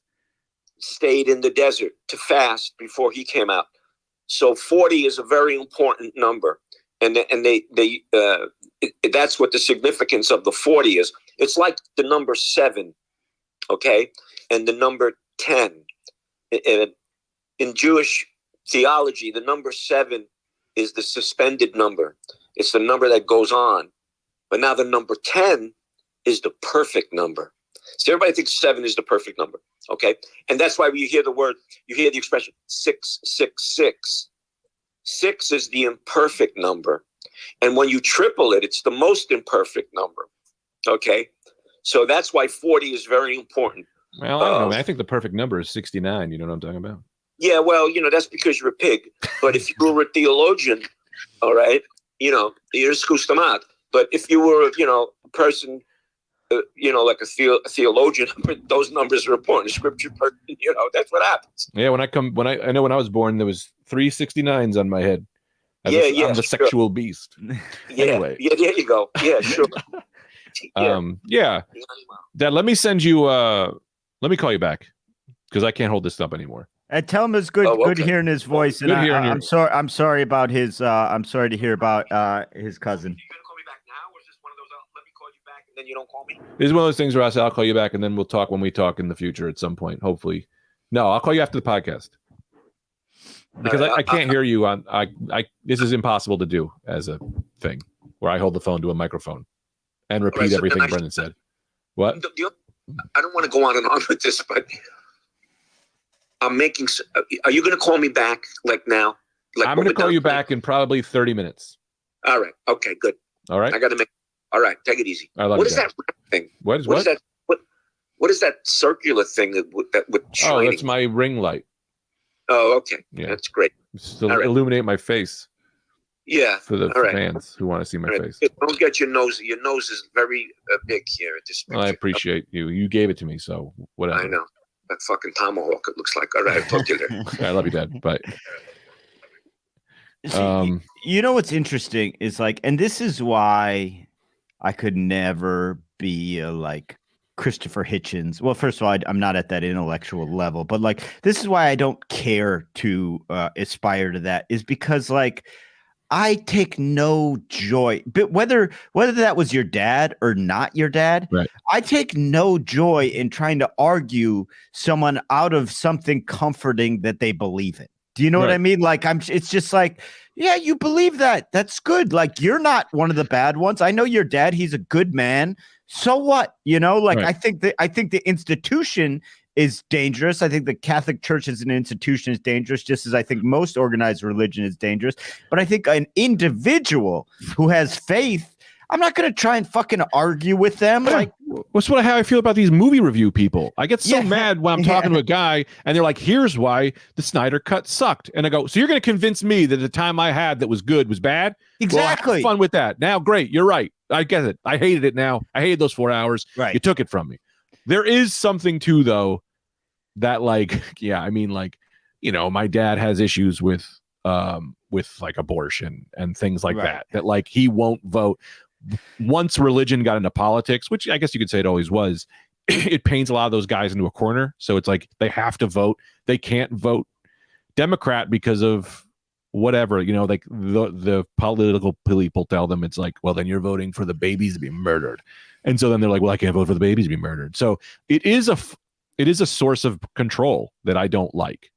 stayed in the desert to fast before he came out. So 40 is a very important number. And that's what the significance of the 40 is. It's like the number 7, okay, and the number 10. In Jewish theology, the number 7 is the suspended number. It's the number that goes on. But now the number 10 is the perfect number. So everybody thinks 7 is the perfect number, okay? And that's why when you hear the expression 666. 6 is the imperfect number. And when you triple it, it's the most imperfect number, okay? So that's why 40 is very important. Well, I don't know, man. I think the perfect number is 69. You know what I'm talking about? Yeah, well, that's because you're a pig. But if you were a theologian, all right, you're scustamat. But if you were, a person, like a theologian, those numbers are important. Scripture, that's what happens. Yeah, I know when I was born, there was 3 69s on my head. I'm the sexual beast. Yeah, anyway. Yeah, there you go. Yeah, sure. Yeah. Dad, let me send you. Let me call you back because I can't hold this up anymore. And tell him it's good. Good hearing his voice. And I'm sorry. I'm sorry about his. I'm sorry to hear about his cousin. Are you gonna call me back now, or is this one of those? Let me call you back, and then you don't call me. This is one of those things where I say I'll call you back, and then we'll talk when we talk in the future at some point. Hopefully, no, I'll call you after the podcast because I can't hear you on. This is impossible to do as a thing where I hold the phone to a microphone and repeat everything Brendan said. What? I don't want to go on and on with this, but I'm making. Are you going to call me back like now? I'm going to call you back in probably 30 minutes. All right. Okay. Good. All right. I got to make. All right. Take it easy. I love what is that thing? What is that? what is that circular thing that would shining? Oh, that's my ring light. Oh, okay. Yeah, that's great. Just to illuminate my face. Yeah. For the fans who want to see my face. Don't get your nose. Your nose is very big here at this picture. I appreciate you. You gave it to me, so whatever. I know. That fucking tomahawk, it looks like. All right, I'll talk to you later. I love you, Dad. Bye. You know what's interesting is like, and this is why I could never be like Christopher Hitchens. Well, first of all, I'm not at that intellectual level, but like, this is why I don't care to aspire to that, is because like, I take no joy, but whether that was your dad or not your dad, right. I take no joy in trying to argue someone out of something comforting that they believe in. Do you know what I mean? Like it's just like, yeah, you believe that. That's good. Like you're not one of the bad ones. I know your dad. He's a good man. So what? You know, like I think the institution is dangerous. I think the Catholic Church as an institution is dangerous, just as I think most organized religion is dangerous. But I think an individual who has faith, I'm not going to try and fucking argue with them. Yeah. Like, what's how I feel about these movie review people. I get so mad when I'm talking to a guy and they're like, here's why the Snyder Cut sucked. And I go, so you're going to convince me that the time I had that was good was bad? Exactly. Well, have fun with that. Now, great. You're right. I get it. I hated it now. I hated those 4 hours. Right. You took it from me. There is something too, though, that like, yeah, I mean, like, you know, my dad has issues with like abortion and things like that like he won't vote. Once religion got into politics, which I guess you could say it always was, it paints a lot of those guys into a corner. So it's like they have to vote. They can't vote Democrat because of whatever, you know, like the political people tell them it's like, well, then you're voting for the babies to be murdered. And so then they're like, well, I can't vote for the babies to be murdered. So it is a source of control that I don't like.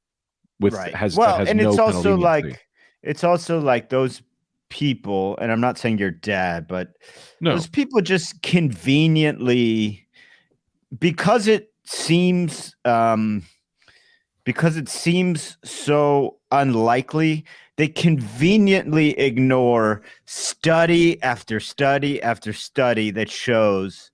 Has and no it's also leniency. it's also like those people, and I'm not saying your dad, but those people just conveniently, because it seems so unlikely, they conveniently ignore study after study after study that shows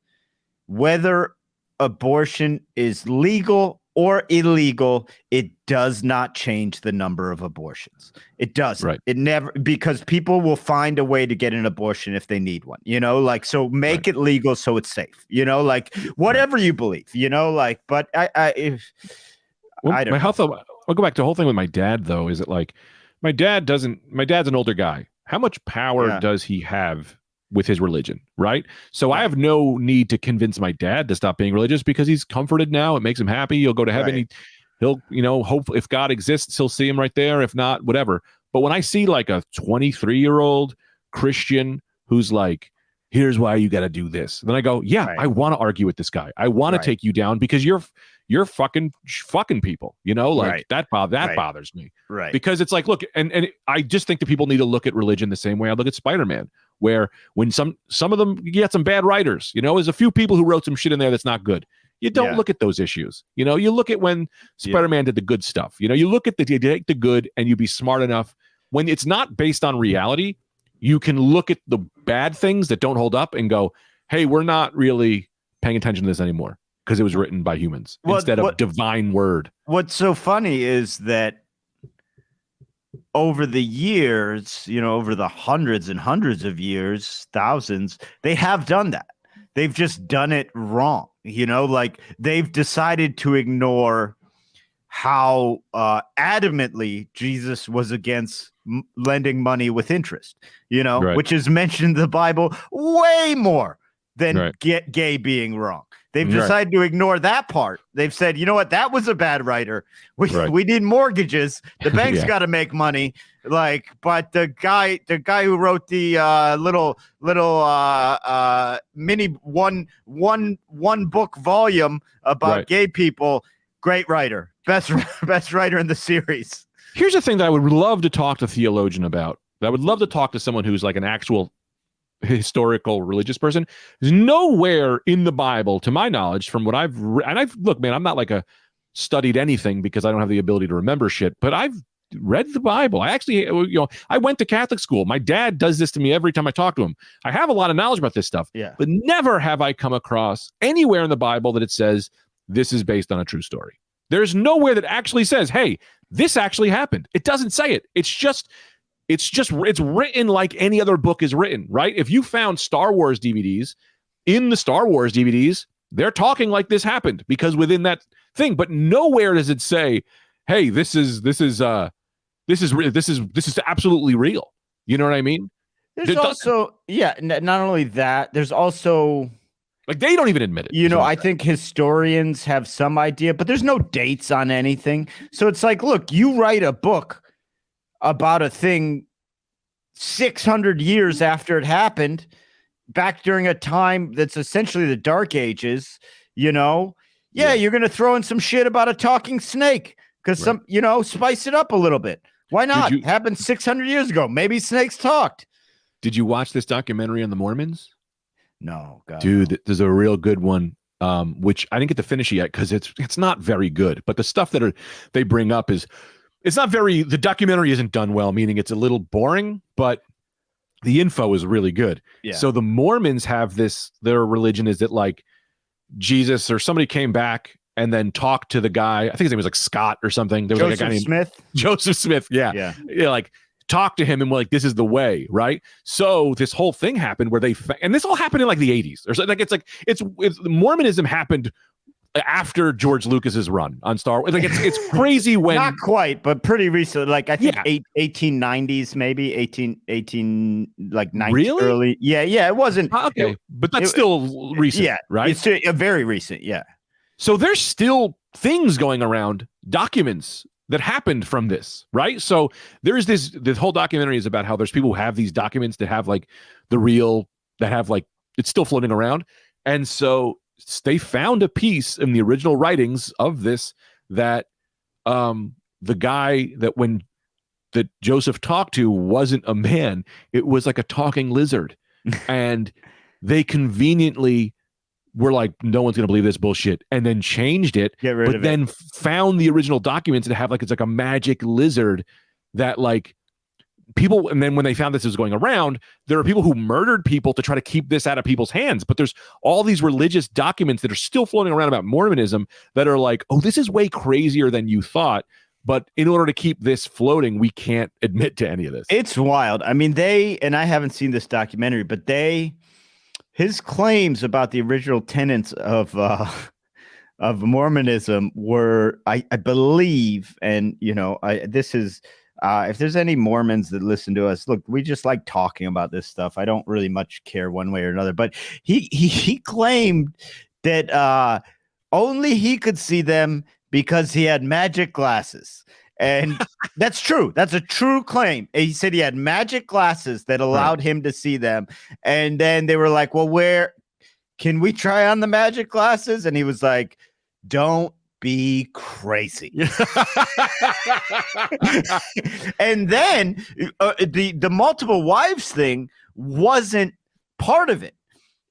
whether abortion is legal or illegal, it does not change the number of abortions. It doesn't. Right. It never, because people will find a way to get an abortion if they need one, you know, like, so make it legal so it's safe, you know, like whatever you believe, you know, like, but I don't know. I'll go back to the whole thing with my dad, though, is it like my dad's an older guy. How much power does he have with his religion, right? So I have no need to convince my dad to stop being religious because he's comforted now. It makes him happy. He'll go to heaven. He'll, you know, hope if God exists, he'll see him right there. If not, whatever. But when I see like a 23-year-old Christian who's like, here's why you got to do this, then I go, I want to argue with this guy. I want to take you down because you're fucking people, you know, like that bothers me. Right. Because it's like, look, and I just think that people need to look at religion the same way I look at Spider-Man, where when some of them, you get some bad writers, you know, there's a few people who wrote some shit in there that's not good. You don't look at those issues. You know, you look at when Spider-Man did the good stuff, you know, you look at you take the good and you be smart enough when it's not based on reality. You can look at the bad things that don't hold up and go, hey, we're not really paying attention to this anymore because it was written by humans instead of divine word. What's so funny is that over the years, you know, over the hundreds and hundreds of years, thousands, they have done that. They've just done it wrong. You know, like they've decided to ignore how adamantly Jesus was against lending money with interest, you know, which is mentioned in the Bible way more than gay being wrong. They've decided to ignore that part. They've said, you know what, that was a bad writer. We need mortgages. The bank's got to make money. Like, but the guy who wrote the little mini one book volume about gay people, great writer, best writer in the series. Here's the thing that I would love to talk to a theologian about. I would love to talk to someone who's like an actual historical religious person. There's nowhere in the Bible, to my knowledge, from what I've look, man, I'm not like studied anything because I don't have the ability to remember shit, but I've read the Bible. I actually, I went to Catholic school. My dad does this to me every time I talk to him. I have a lot of knowledge about this stuff, but never have I come across anywhere in the Bible that it says this is based on a true story. There's nowhere that actually says, hey, this actually happened. It doesn't say it. It's written like any other book is written, right? If you found Star Wars DVDs, in the Star Wars DVDs, they're talking like this happened because within that thing, but nowhere does it say, hey, this is absolutely real. You know what I mean? There's also, not only that, there's also, like, they don't even admit it. I think historians have some idea, but there's no dates on anything. So it's like, look, you write a book about a thing 600 years after it happened, back during a time that's essentially the Dark Ages, you're going to throw in some shit about a talking snake because spice it up a little bit. Why not? Happened 600 years ago. Maybe snakes talked. Did you watch this documentary on the Mormons? No, God, dude, there's a real good one, which I didn't get to finish it yet because it's not very good. But the stuff that they bring up it's not very. The documentary isn't done well, meaning it's a little boring, but the info is really good. Yeah. So the Mormons have this. Their religion is that like Jesus or somebody came back and then talked to the guy. I think his name was like Scott or something. There was like a guy named Joseph Smith. Yeah. Like talk to him and we're like, this is the way, right? So this whole thing happened where and this all happened in like the 80s or something. Like it's Mormonism happened after George Lucas's run on Star Wars. Like it's crazy when not quite, but pretty recent. Like I think 1890s, maybe 18 like 90s really early. Yeah, it wasn't okay, but that's still recent. Yeah, right. It's a very recent. Yeah. So there's still things going around, documents that happened from this, right? So there's this whole documentary is about how there's people who have these documents that have like that have like it's still floating around, and so they found a piece in the original writings of this that the guy that Joseph talked to wasn't a man. It was like a talking lizard. And they conveniently were like, no one's going to believe this bullshit. And then changed it. But then found the original documents that have like, it's like a magic lizard that like people, and then when they found this was going around, there are people who murdered people to try to keep this out of people's hands. But there's all these religious documents that are still floating around about Mormonism that are like, oh, this is way crazier than you thought. But in order to keep this floating, we can't admit to any of this. It's wild. I mean, and I haven't seen this documentary, but his claims about the original tenets of Mormonism were, I believe, and this is. If there's any Mormons that listen to us, look, we just like talking about this stuff. I don't really much care one way or another, but he claimed that only he could see them because he had magic glasses. And that's true. That's a true claim. He said he had magic glasses that allowed him to see them. And then they were like, well, where can we try on the magic glasses? And he was like, don't be crazy. And then the multiple wives thing wasn't part of it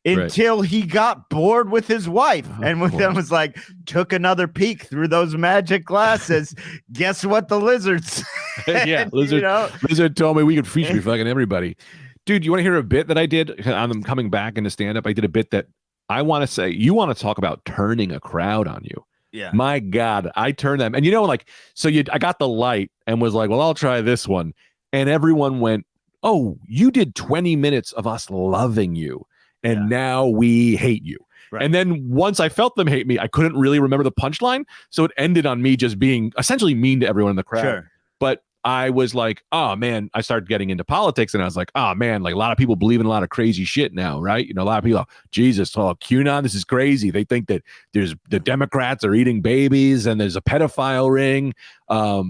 until he got bored with his wife and then was like, took another peek through those magic glasses. Guess what the lizards Lizard told me we could feature fucking everybody. Dude, you want to hear a bit that I did on them coming back into stand-up? I did a bit that I want to say, you want to talk about turning a crowd on you. Yeah. My God, I turned them. And I got the light and was like, well, I'll try this one. And everyone went, oh, you did 20 minutes of us loving you. And now we hate you. Right. And then once I felt them hate me, I couldn't really remember the punchline. So it ended on me just being essentially mean to everyone in the crowd. Sure. But I was like, oh man, I started getting into politics and I was like, oh man, like a lot of people believe in a lot of crazy shit now, right? A lot of people, Jesus, QAnon, this is crazy. They think that the Democrats are eating babies and there's a pedophile ring.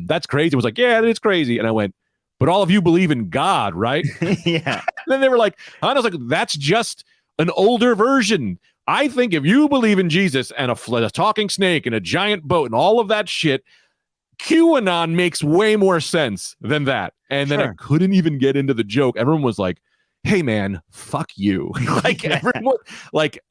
That's crazy. I was like, yeah, it's crazy. And I went, but all of you believe in God, right? Yeah. Then they were like, I was like, that's just an older version. I think if you believe in Jesus and a talking snake and a giant boat and all of that shit, QAnon makes way more sense than that. And then I couldn't even get into the joke. Everyone was like, hey man, fuck you. Everyone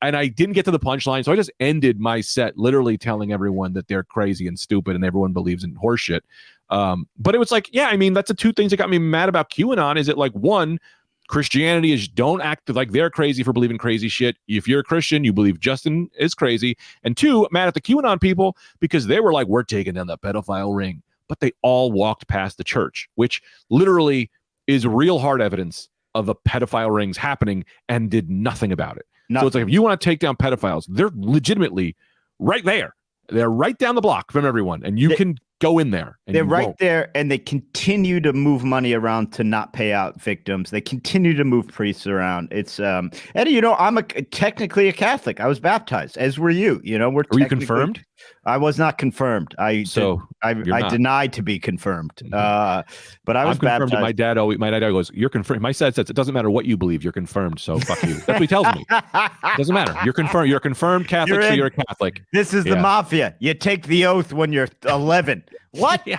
and I didn't get to the punchline. So I just ended my set literally telling everyone that they're crazy and stupid and everyone believes in horseshit. But it was like, yeah, I mean, that's the two things that got me mad about QAnon. Is it like, one, Christianity is don't act like they're crazy for believing crazy shit. If you're a Christian, you believe Justin is crazy. And two, mad at the QAnon people because they were like, we're taking down the pedophile ring. But they all walked past the church, which literally is real hard evidence of the pedophile rings happening, and did nothing about it. Nothing. So it's like, if you want to take down pedophiles, they're legitimately right there. They're right down the block from everyone, and you can go in there. And they're right there, and they continue to move money around to not pay out victims. They continue to move priests around. It's Eddie, you know, I'm technically a Catholic. I was baptized, as were you. You know, were you confirmed? I was not confirmed. I denied to be confirmed. But I was confirmed. baptized. My dad goes, "You're confirmed." My dad says, "It doesn't matter what you believe. You're confirmed. So fuck you." That's what he tells me. It doesn't matter. You're confirmed. You're a confirmed Catholic. So you're a Catholic. This is the mafia. You take the oath when you're 11. What? Yeah.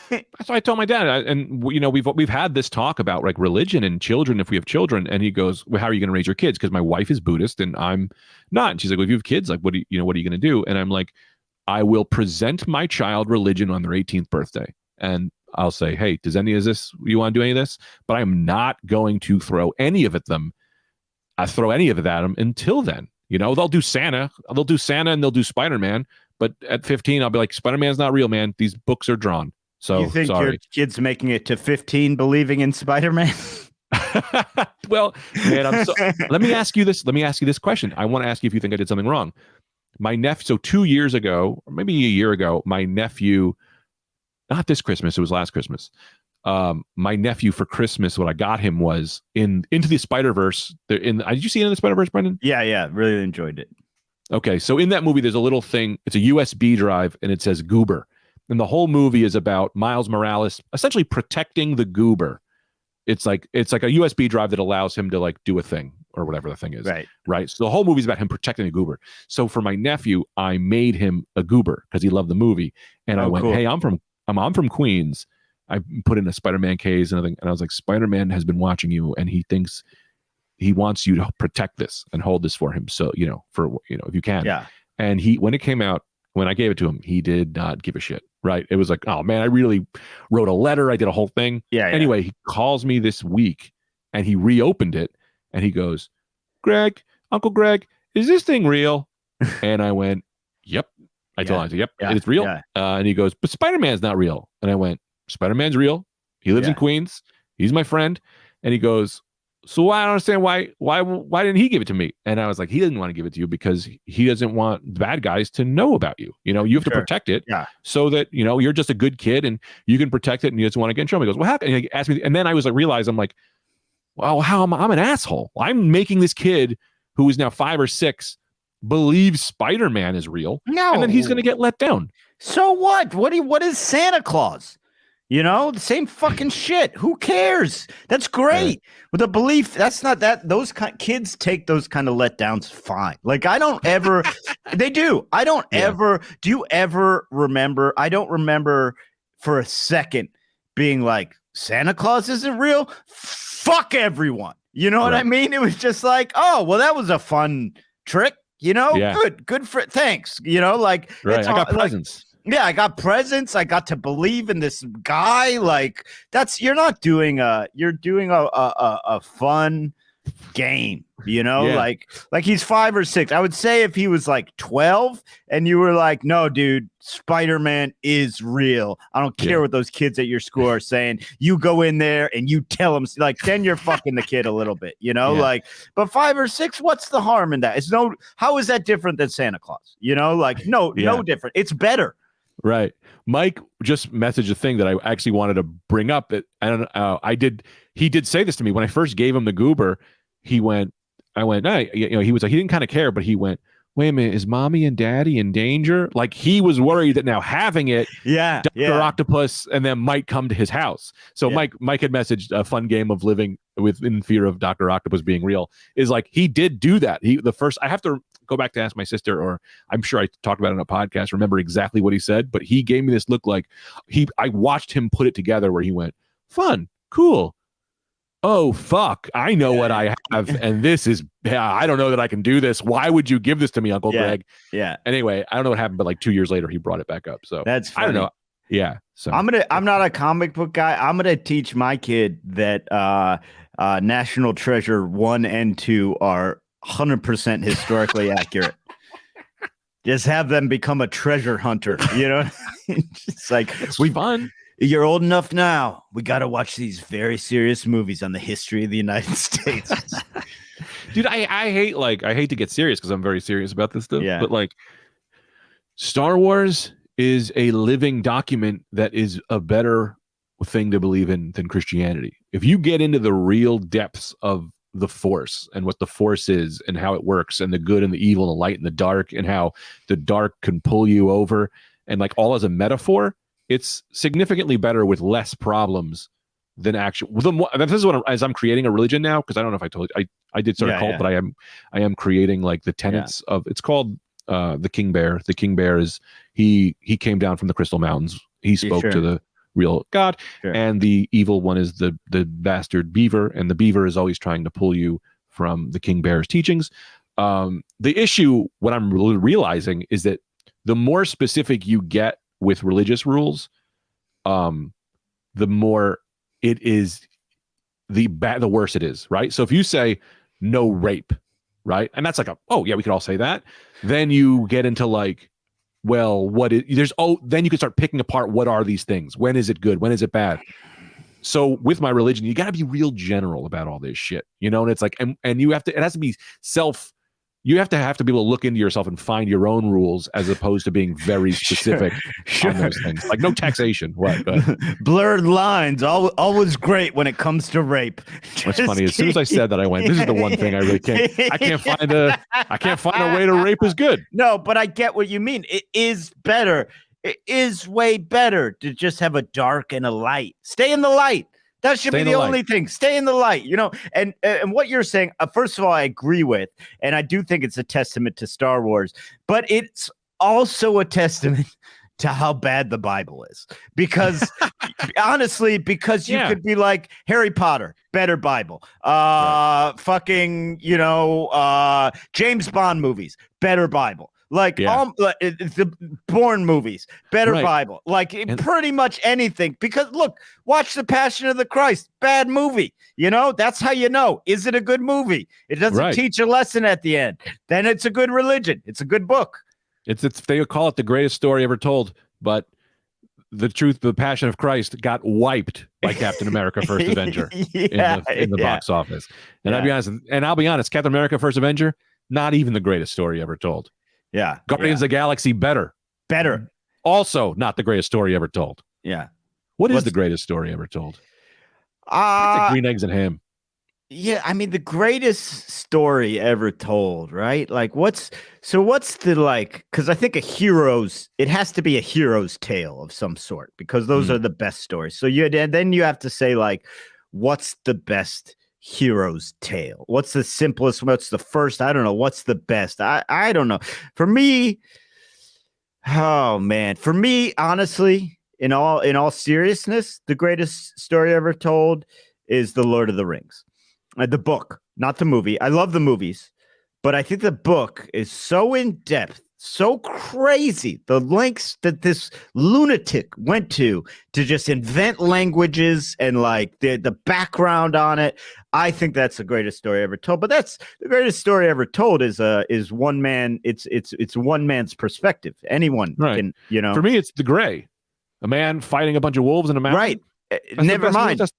That's what I told my dad. And you know, we've had this talk about like religion and children. If we have children, and he goes, "Well, how are you going to raise your kids?" Because my wife is Buddhist and I'm not. And she's like, "Well, if you have kids, like, what are you going to do?" And I'm like, I will present my child religion on their 18th birthday. And I'll say, hey, does any of this, you want to do any of this? But I'm not going to throw any of it at them until then. You know, they'll do Santa and they'll do Spider-Man. But at 15, I'll be like, Spider-Man's not real, man. These books are drawn. So you think your kid's making it to 15 believing in Spider-Man? Well, man, let me ask you this question. I want to ask you if you think I did something wrong. My nephew, so 2 years ago, or maybe a year ago, my nephew, not this Christmas, it was last Christmas. My nephew for Christmas, what I got him was Into the Spider-Verse. Did you see Into the Spider-Verse, Brendan? Yeah, really enjoyed it. Okay, so in that movie, there's a little thing. It's a USB drive, and it says Goober. And the whole movie is about Miles Morales essentially protecting the Goober. It's like a USB drive that allows him to like do a thing or whatever the thing is. Right. So the whole movie is about him protecting the Goober. So for my nephew, I made him a Goober because he loved the movie. And I went, cool. Hey, I'm from Queens. I put in a Spider-Man case and everything. And I was like, Spider-Man has been watching you and he thinks he wants you to protect this and hold this for him. So, if you can. Yeah. And when it came out, when I gave it to him, he did not give a shit. Right. It was like, oh man, I really wrote a letter. I did a whole thing. Yeah. Anyway, he calls me this week and he reopened it and he goes, Uncle Greg, is this thing real? And I went, yep. I told him, yep, it's real. Yeah. And he goes, but Spider-Man's not real. And I went, Spider-Man's real. He lives in Queens. He's my friend. And he goes, so I don't understand why didn't he give it to me? And I was like, he didn't want to give it to you because he doesn't want the bad guys to know about you. You know, you have to protect it so that, you're just a good kid and you can protect it and you just want to get in trouble. He goes, what happened? And he asked me, and then I was like, realized I'm like, well, I'm an asshole. I'm making this kid who is now 5 or 6 believe Spider-Man is real. No. And then he's going to get let down. So what? What is Santa Claus? The same fucking shit. Who cares? That's great. With a belief, that's not that. Those kids take those kind of letdowns fine. Like, I don't ever, they do. I don't ever, do you ever remember? I don't remember for a second being like, Santa Claus isn't real? Fuck everyone. You know what I mean? It was just like, oh, well, that was a fun trick. Good for thanks. I got presents. I got presents. I got to believe in this guy. Like, you're doing a fun game, like he's 5 or 6. I would say if he was like 12 and you were like, no, dude, Spider-Man is real. I don't care what those kids at your school are saying. You go in there and you tell them, like, then you're fucking the kid a little bit, but 5 or 6, what's the harm in that? How is that different than Santa Claus? No different. It's better. Right. Mike just messaged a thing that I actually wanted to bring up. He did say this to me when I first gave him the Goober. He went, he was like, he didn't kind of care, but he went, wait a minute, is mommy and daddy in danger? Like, he was worried that now having it, Dr. Octopus and them might come to his house. So Mike had messaged a fun game of living in fear of Dr. Octopus being real. Is like, he did do that. I have to go back to ask my sister, or I'm sure I talked about it on a podcast, remember exactly what he said, but he gave me this look like I watched him put it together where he went, fun, cool. Oh, fuck, I know what I have, and this is, I don't know that I can do this. Why would you give this to me, Uncle Greg? Yeah. Anyway, I don't know what happened, but like 2 years later, he brought it back up. So that's funny. I don't know. Yeah. So I'm not a comic book guy. I'm gonna teach my kid that National Treasure 1 and 2 are 100% historically accurate. Just have them become a treasure hunter, you know? It's like fun. You're old enough now. We got to watch these very serious movies on the history of the United States. Dude, I hate to get serious because I'm very serious about this stuff. Yeah. But like, Star Wars is a living document that is a better thing to believe in than Christianity. If you get into the real depths of the Force and what the Force is and how it works and the good and the evil, the light and the dark, and how the dark can pull you over, and like all as a metaphor, it's significantly better with less problems than actual. This is what as I'm creating a religion now, because I don't know if I told you, I did start a cult, but I am creating like the tenets of. It's called the King Bear. The King Bear is he came down from the Crystal Mountains. He spoke to the real God, and the evil one is the bastard beaver, and the beaver is always trying to pull you from the King Bear's teachings. The issue, what I'm realizing, is that the more specific you get with religious rules, the more it is the worse it is, right? So if you say no rape, right, and that's like we could all say that, then you get into like, well, then you can start picking apart what are these things? When is it good? When is it bad? So with my religion, you got to be real general about all this shit, you know? And it's like, and you have to, it has to be you have to be able to look into yourself and find your own rules as opposed to being very specific on those things. Like no taxation. What? Blurred lines. Always great when it comes to rape. What's funny, as soon as I said that, I went, this is the one thing I really can't. I can't find a way to rape is good. No, but I get what you mean. It is better. It is way better to just have a dark and a light. Stay in the light. That should be the only thing. Stay in the light, you know. And what you're saying, first of all, I agree with, and I do think it's a testament to Star Wars, but it's also a testament to how bad the Bible is. Because honestly, you could be like Harry Potter, better Bible. Fucking, you know, James Bond movies, better Bible. Like the Bourne movies, better Bible, like pretty much anything. Because look, watch The Passion of the Christ, bad movie. You know, that's how you know. Is it a good movie? It doesn't teach a lesson at the end. Then it's a good religion. It's a good book. It's they call it the greatest story ever told, but the truth, The Passion of Christ got wiped by Captain America: First Avenger in the box office. And I'll be honest, Captain America: First Avenger, not even the greatest story ever told. Yeah. Guardians of the Galaxy, better. Also, not the greatest story ever told. Yeah. What is the greatest story ever told? Like Green Eggs and Ham. Yeah, I mean the greatest story ever told, right? Like what's the like? Because I think it has to be a hero's tale of some sort, because those are the best stories. So then you have to say like, what's the best hero's tale? What's the simplest? What's the first? I don't know. What's the best? I don't know. For me, honestly, in all seriousness, the greatest story ever told is The Lord of the Rings. The book, not the movie. I love the movies, but I think the book is so in depth, so crazy. The lengths that this lunatic went to just invent languages and like the background on it. I think that's the greatest story ever told. But that's the greatest story ever told is one man. It's one man's perspective. Anyone can, you know. For me, it's The Gray, a man fighting a bunch of wolves in a mountain. Right. Never mind. And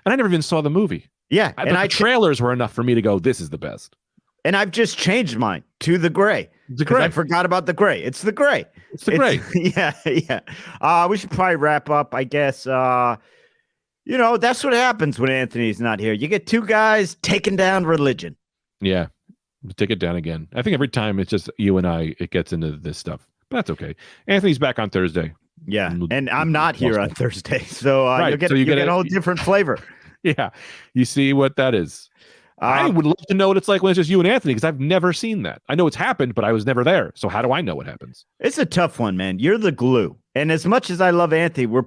I never even saw the movie. Yeah, the trailers were enough for me to go, this is the best. And I've just changed mine to The Gray. The Gray. I forgot about The Gray. It's The Gray. It's The Gray. Yeah. We should probably wrap up, I guess. You know, that's what happens when Anthony's not here. You get two guys taking down religion. Yeah. Take it down again. I think every time it's just you and I, it gets into this stuff. But that's okay. Anthony's back on Thursday. Yeah. And I'm not here on Thursday. So you'll get a whole different flavor. Yeah. You see what that is. I would love to know what it's like when it's just you and Anthony, because I've never seen that. I know it's happened, but I was never there. So how do I know what happens? It's a tough one, man. You're the glue. And as much as I love Anthony, we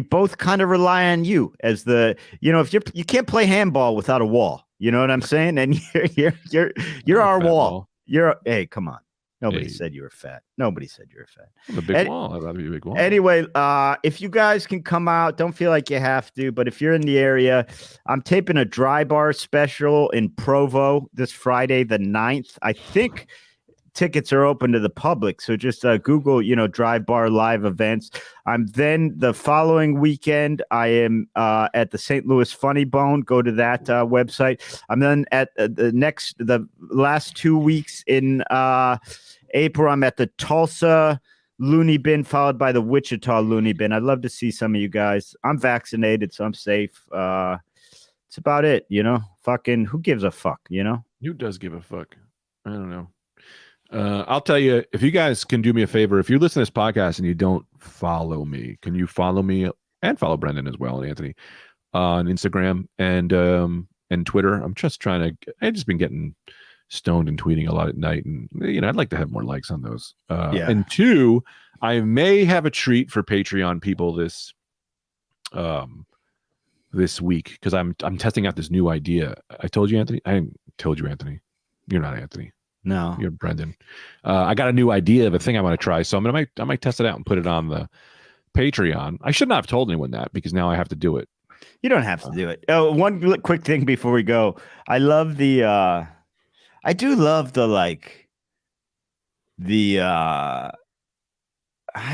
both kind of rely on you as the, you know, if you can't play handball without a wall. You know what I'm saying? And you're our wall. Hey, come on. Nobody said you were fat. Nobody said you were fat. I'm a big wall. I'd rather be a big wall. Anyway, if you guys can come out, don't feel like you have to, but if you're in the area, I'm taping a dry bar special in Provo this Friday, the 9th. I think tickets are open to the public, so just Google, dry bar live events. I'm then the following weekend. I am at the St. Louis Funny Bone. Go to that website. I'm then at the last 2 weeks in April. I'm at the Tulsa Looney Bin, followed by the Wichita Looney Bin. I'd love to see some of you guys. I'm vaccinated, so I'm safe. It's about it, Fucking who gives a fuck, Who does give a fuck? I don't know. I'll tell you, if you guys can do me a favor, if you listen to this podcast and you don't follow me, can you follow me and follow Brendan as well and Anthony on Instagram and Twitter? I've just been getting stoned and tweeting a lot at night, and I'd like to have more likes on those. And 2, I may have a treat for Patreon people this week, because I'm testing out this new idea. I told you, Anthony. I told you, Anthony. You're not Anthony. No, you're Brendan. I got a new idea of a thing I want to try, so I might test it out and put it on the Patreon. I should not have told anyone that, because now I have to do it. You don't have to do it. Oh, one quick thing before we go. I love I do love I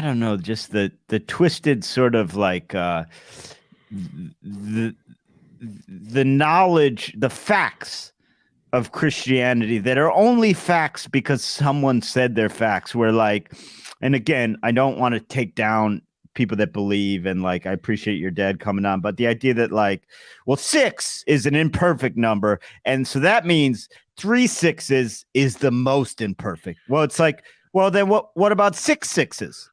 don't know, just the twisted sort of the knowledge, the facts of Christianity that are only facts because someone said they're facts. Where and again, I don't want to take down people that believe, and I appreciate your dad coming on, but the idea that 6 is an imperfect number, and so that means 3 6s is the most imperfect. Well, it's well, then what about 6 6s?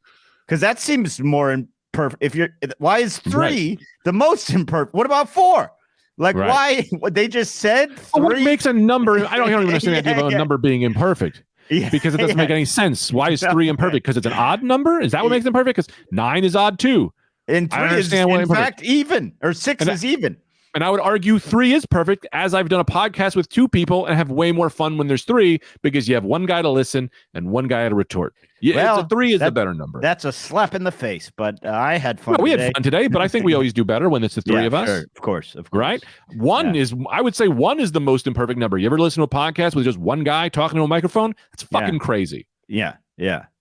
Because that seems more imperfect. Why is 3 the most imperfect? What about 4? Why? What they just said? 3? What makes a number? I don't even understand the idea of a number being imperfect. Because it doesn't make any sense. Why is 3 imperfect? Because it's an odd number? Is that what makes it imperfect? Because 9 is odd too. And 3 is in fact even, or 6 is even. And I would argue 3 is perfect, as I've done a podcast with 2 people and have way more fun when there's 3, because you have one guy to listen and one guy to retort. Yeah, well, 3 is the better number. That's a slap in the face, but I had fun. We had fun today, but I think we always do better when it's the 3 of us. Sure. Of course. Right? 1 is, I would say 1 is the most imperfect number. You ever listen to a podcast with just one guy talking to a microphone? It's fucking crazy. Yeah.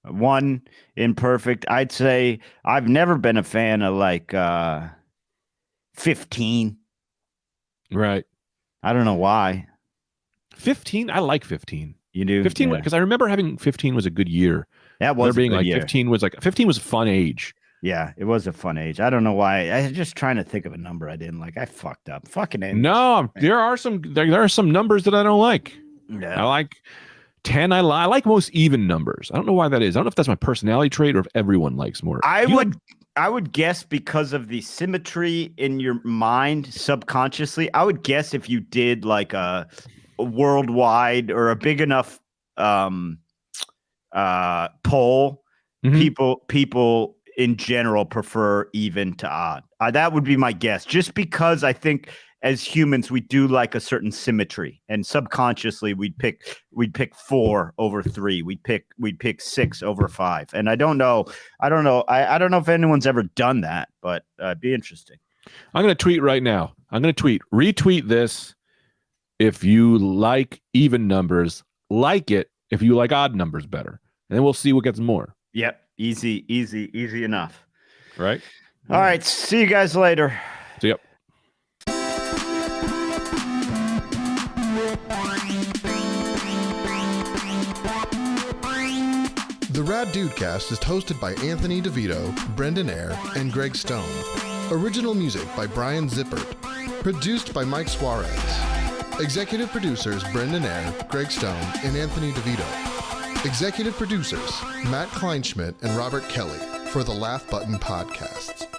1 imperfect. I'd say I've never been a fan of 15. Right. I don't know why. 15? I like 15. You do? 15, because I remember having 15 was a good year. That was being a good year. 15 was a fun age. Yeah, it was a fun age. I don't know why. I was just trying to think of a number I didn't like. I fucked up. Fucking A. No, there are some numbers that I don't like. Yeah. I like 10. I like most even numbers. I don't know why that is. I don't know if that's my personality trait or if everyone likes more. I would guess because of the symmetry in your mind subconsciously. I would guess if you did a worldwide or a big enough poll, people in general prefer even to odd. That would be my guess, just because I think as humans we do like a certain symmetry, and subconsciously we'd pick 4 over 3. We'd pick 6 over 5. And I don't know if anyone's ever done that, but it'd be interesting. I'm going to tweet right now. Retweet this if you like even numbers, like it if you like odd numbers better, and then we'll see what gets more. Yep. Easy enough. Right. All right. See you guys later. See ya. The Rad DudeCast is hosted by Anthony DeVito, Brendan Eyre, and Greg Stone. Original music by Brian Zippert. Produced by Mike Suarez. Executive producers Brendan Eyre, Greg Stone, and Anthony DeVito. Executive producers Matt Kleinschmidt and Robert Kelly for the Laugh Button Podcasts.